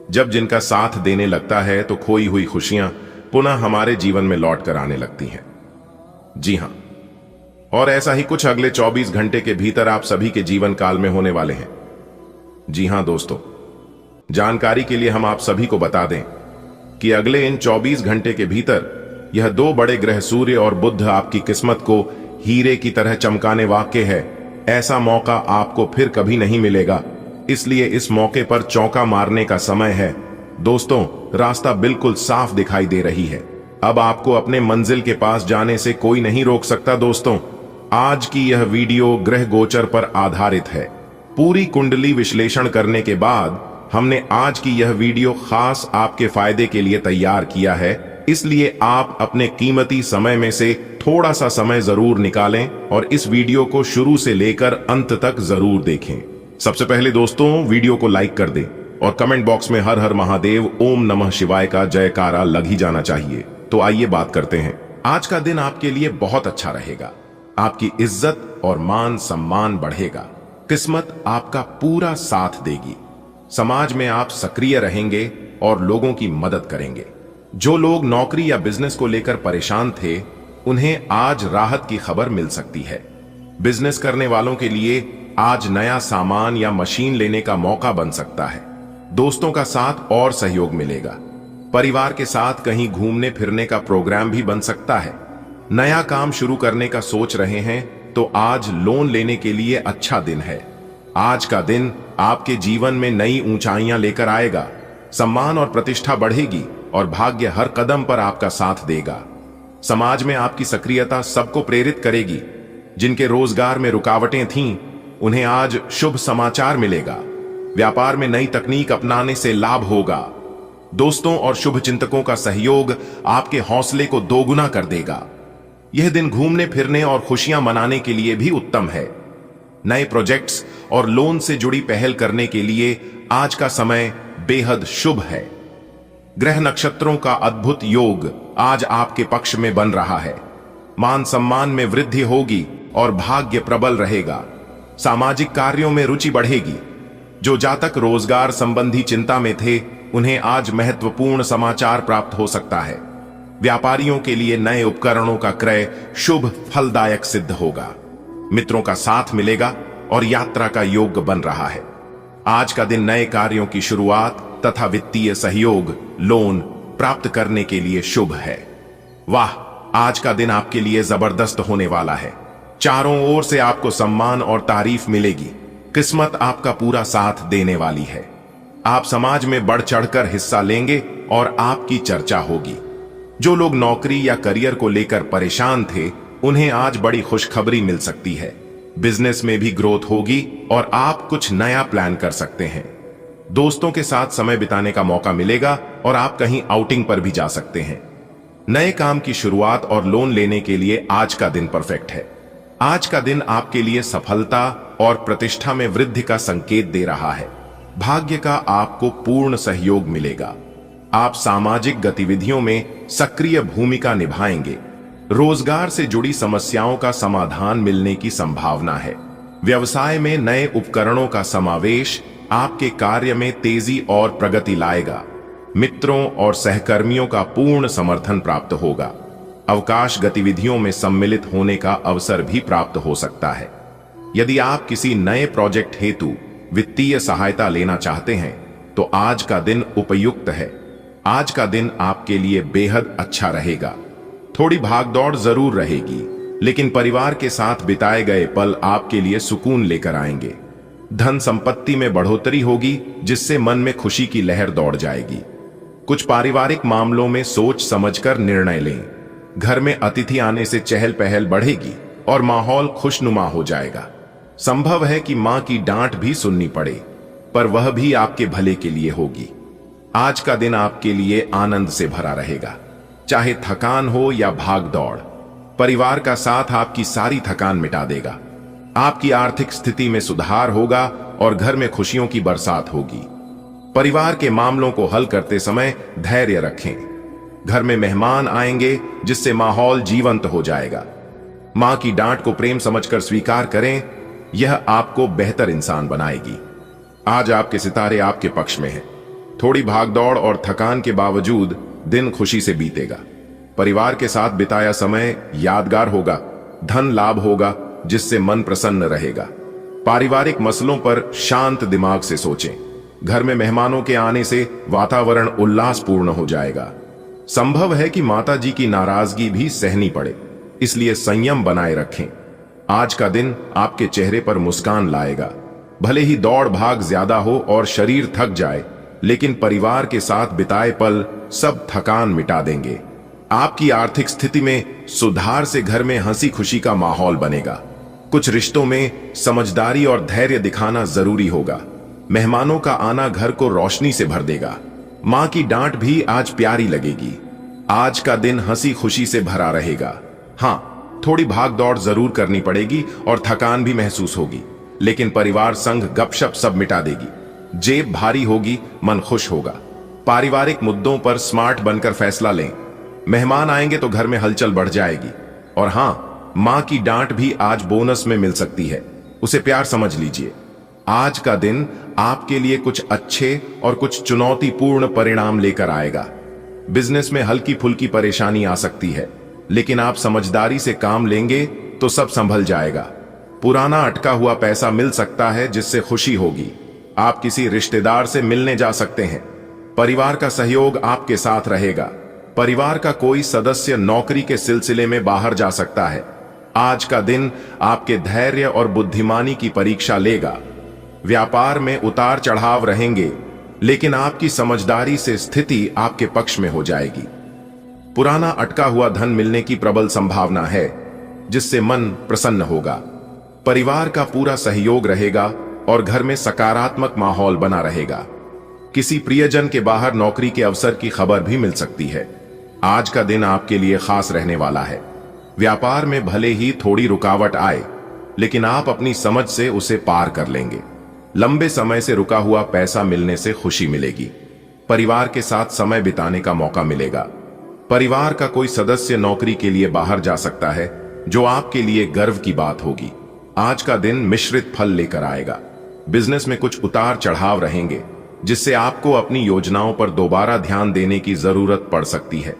जब जिनका साथ देने लगता है तो खोई हुई खुशियां पुनः हमारे जीवन में लौट कर आने लगती हैं। जी हां, और ऐसा ही कुछ अगले 24 घंटे के भीतर आप सभी के जीवन काल में होने वाले हैं। जी हां दोस्तों, जानकारी के लिए हम आप सभी को बता दें कि अगले इन 24 घंटे के भीतर यह 2 बड़े ग्रह सूर्य और बुध आपकी किस्मत को हीरे की तरह चमकाने वाले है। ऐसा मौका आपको फिर कभी नहीं मिलेगा, इसलिए इस मौके पर चौका मारने का समय है। दोस्तों, रास्ता बिल्कुल साफ दिखाई दे रही है। अब आपको अपने मंजिल के पास जाने से कोई नहीं रोक सकता। दोस्तों, आज की यह वीडियो ग्रह गोचर पर आधारित है। पूरी कुंडली विश्लेषण करने के बाद हमने आज की यह वीडियो खास आपके फायदे के लिए तैयार किया है, इसलिए आप अपने कीमती समय में से थोड़ा सा समय जरूर निकालें और इस वीडियो को शुरू से लेकर अंत तक जरूर देखें। सबसे पहले दोस्तों, वीडियो को लाइक कर दें और कमेंट बॉक्स में हर हर महादेव ओम नमः शिवाय का जयकारा लग ही जाना चाहिए। तो आइए बात करते हैं। आज का दिन आपके लिए बहुत अच्छा रहेगा। आपकी इज्जत और मान सम्मान बढ़ेगा। किस्मत आपका पूरा साथ देगी। समाज में आप सक्रिय रहेंगे और लोगों की मदद करेंगे। जो लोग नौकरी या बिजनेस को लेकर परेशान थे, उन्हें आज राहत की खबर मिल सकती है। बिजनेस करने वालों के लिए आज नया सामान या मशीन लेने का मौका बन सकता है। दोस्तों का साथ और सहयोग मिलेगा। परिवार के साथ कहीं घूमने फिरने का प्रोग्राम भी बन सकता है। नया काम शुरू करने का सोच रहे हैं तो आज लोन लेने के लिए अच्छा दिन है। आज का दिन आपके जीवन में नई ऊंचाइयां लेकर आएगा। सम्मान और प्रतिष्ठा बढ़ेगी और भाग्य हर कदम पर आपका साथ देगा। समाज में आपकी सक्रियता सबको प्रेरित करेगी। जिनके रोजगार में रुकावटें थीं, उन्हें आज शुभ समाचार मिलेगा। व्यापार में नई तकनीक अपनाने से लाभ होगा। दोस्तों और शुभ चिंतकों का सहयोग आपके हौसले को दोगुना कर देगा। यह दिन घूमने फिरने और खुशियां मनाने के लिए भी उत्तम है। नए प्रोजेक्ट्स और लोन से जुड़ी पहल करने के लिए आज का समय बेहद शुभ है। ग्रह नक्षत्रों का अद्भुत योग आज आपके पक्ष में बन रहा है। मान सम्मान में वृद्धि होगी और भाग्य प्रबल रहेगा। सामाजिक कार्यों में रुचि बढ़ेगी। जो जातक रोजगार संबंधी चिंता में थे, उन्हें आज महत्वपूर्ण समाचार प्राप्त हो सकता है। व्यापारियों के लिए नए उपकरणों का क्रय शुभ फलदायक सिद्ध होगा। मित्रों का साथ मिलेगा और यात्रा का योग बन रहा है। आज का दिन नए कार्यों की शुरुआत तथा वित्तीय सहयोग, लोन प्राप्त करने के लिए शुभ है। वाह, आज का दिन आपके लिए जबरदस्त होने वाला है। चारों ओर से आपको सम्मान और तारीफ मिलेगी। किस्मत आपका पूरा साथ देने वाली है। आप समाज में बढ़ चढ़कर हिस्सा लेंगे और आपकी चर्चा होगी। जो लोग नौकरी या करियर को लेकर परेशान थे, उन्हें आज बड़ी खुशखबरी मिल सकती है। बिजनेस में भी ग्रोथ होगी और आप कुछ नया प्लान कर सकते हैं। दोस्तों के साथ समय बिताने का मौका मिलेगा और आप कहीं आउटिंग पर भी जा सकते हैं। नए काम की शुरुआत और लोन लेने के लिए आज का दिन परफेक्ट है। आज का दिन आपके लिए सफलता और प्रतिष्ठा में वृद्धि का संकेत दे रहा है। भाग्य का आपको पूर्ण सहयोग मिलेगा। आप सामाजिक गतिविधियों में सक्रिय भूमिका निभाएंगे। रोजगार से जुड़ी समस्याओं का समाधान मिलने की संभावना है। व्यवसाय में नए उपकरणों का समावेश आपके कार्य में तेजी और प्रगति लाएगा। मित्रों और सहकर्मियों का पूर्ण समर्थन प्राप्त होगा। अवकाश गतिविधियों में सम्मिलित होने का अवसर भी प्राप्त हो सकता है। यदि आप किसी नए प्रोजेक्ट हेतु वित्तीय सहायता लेना चाहते हैं तो आज का दिन उपयुक्त है। आज का दिन आपके लिए बेहद अच्छा रहेगा। थोड़ी भागदौड़ जरूर रहेगी, लेकिन परिवार के साथ बिताए गए पल आपके लिए सुकून लेकर आएंगे। धन संपत्ति में बढ़ोतरी होगी, जिससे मन में खुशी की लहर दौड़ जाएगी। कुछ पारिवारिक मामलों में सोच समझकर निर्णय लें। घर में अतिथि आने से चहल पहल बढ़ेगी और माहौल खुशनुमा हो जाएगा। संभव है कि मां की डांट भी सुननी पड़े, पर वह भी आपके भले के लिए होगी। आज का दिन आपके लिए आनंद से भरा रहेगा। चाहे थकान हो या भाग दौड़, परिवार का साथ आपकी सारी थकान मिटा देगा। आपकी आर्थिक स्थिति में सुधार होगा और घर में खुशियों की बरसात होगी। परिवार के मामलों को हल करते समय धैर्य रखें। घर में मेहमान आएंगे, जिससे माहौल जीवंत हो जाएगा। मां की डांट को प्रेम समझकर स्वीकार करें, यह आपको बेहतर इंसान बनाएगी। आज आपके सितारे आपके पक्ष में हैं। थोड़ी भागदौड़ और थकान के बावजूद दिन खुशी से बीतेगा। परिवार के साथ बिताया समय यादगार होगा। धन लाभ होगा, जिससे मन प्रसन्न रहेगा। पारिवारिक मसलों पर शांत दिमाग से सोचें। घर में मेहमानों के आने से वातावरण उल्लासपूर्ण हो जाएगा। संभव है कि माता जी की नाराजगी भी सहनी पड़े, इसलिए संयम बनाए रखें। आज का दिन आपके चेहरे पर मुस्कान लाएगा। भले ही दौड़ भाग ज्यादा हो और शरीर थक जाए, लेकिन परिवार के साथ बिताए पल सब थकान मिटा देंगे। आपकी आर्थिक स्थिति में सुधार से घर में हंसी खुशी का माहौल बनेगा। कुछ रिश्तों में समझदारी और धैर्य दिखाना जरूरी होगा। मेहमानों का आना घर को रोशनी से भर देगा। मां की डांट भी आज प्यारी लगेगी। आज का दिन हंसी खुशी से भरा रहेगा। हाँ, थोड़ी भाग दौड़ जरूर करनी पड़ेगी और थकान भी महसूस होगी, लेकिन परिवार संग गपशप सब मिटा देगी। जेब भारी होगी, मन खुश होगा। पारिवारिक मुद्दों पर स्मार्ट बनकर फैसला लें। मेहमान आएंगे तो घर में हलचल बढ़ जाएगी। और हां, मां की डांट भी आज बोनस में मिल सकती है, उसे प्यार समझ लीजिए। आज का दिन आपके लिए कुछ अच्छे और कुछ चुनौतीपूर्ण परिणाम लेकर आएगा। बिजनेस में हल्की फुल्की परेशानी आ सकती है, लेकिन आप समझदारी से काम लेंगे तो सब संभल जाएगा। पुराना अटका हुआ पैसा मिल सकता है, जिससे खुशी होगी। आप किसी रिश्तेदार से मिलने जा सकते हैं। परिवार का सहयोग आपके साथ रहेगा। परिवार का कोई सदस्य नौकरी के सिलसिले में बाहर जा सकता है। आज का दिन आपके धैर्य और बुद्धिमानी की परीक्षा लेगा। व्यापार में उतार चढ़ाव रहेंगे, लेकिन आपकी समझदारी से स्थिति आपके पक्ष में हो जाएगी। पुराना अटका हुआ धन मिलने की प्रबल संभावना है, जिससे मन प्रसन्न होगा। परिवार का पूरा सहयोग रहेगा और घर में सकारात्मक माहौल बना रहेगा। किसी प्रियजन के बाहर नौकरी के अवसर की खबर भी मिल सकती है। आज का दिन आपके लिए खास रहने वाला है। व्यापार में भले ही थोड़ी रुकावट आए, लेकिन आप अपनी समझ से उसे पार कर लेंगे। लंबे समय से रुका हुआ पैसा मिलने से खुशी मिलेगी। परिवार के साथ समय बिताने का मौका मिलेगा। परिवार का कोई सदस्य नौकरी के लिए बाहर जा सकता है, जो आपके लिए गर्व की बात होगी। आज का दिन मिश्रित फल लेकर आएगा। बिजनेस में कुछ उतार चढ़ाव रहेंगे, जिससे आपको अपनी योजनाओं पर दोबारा ध्यान देने की जरूरत पड़ सकती है।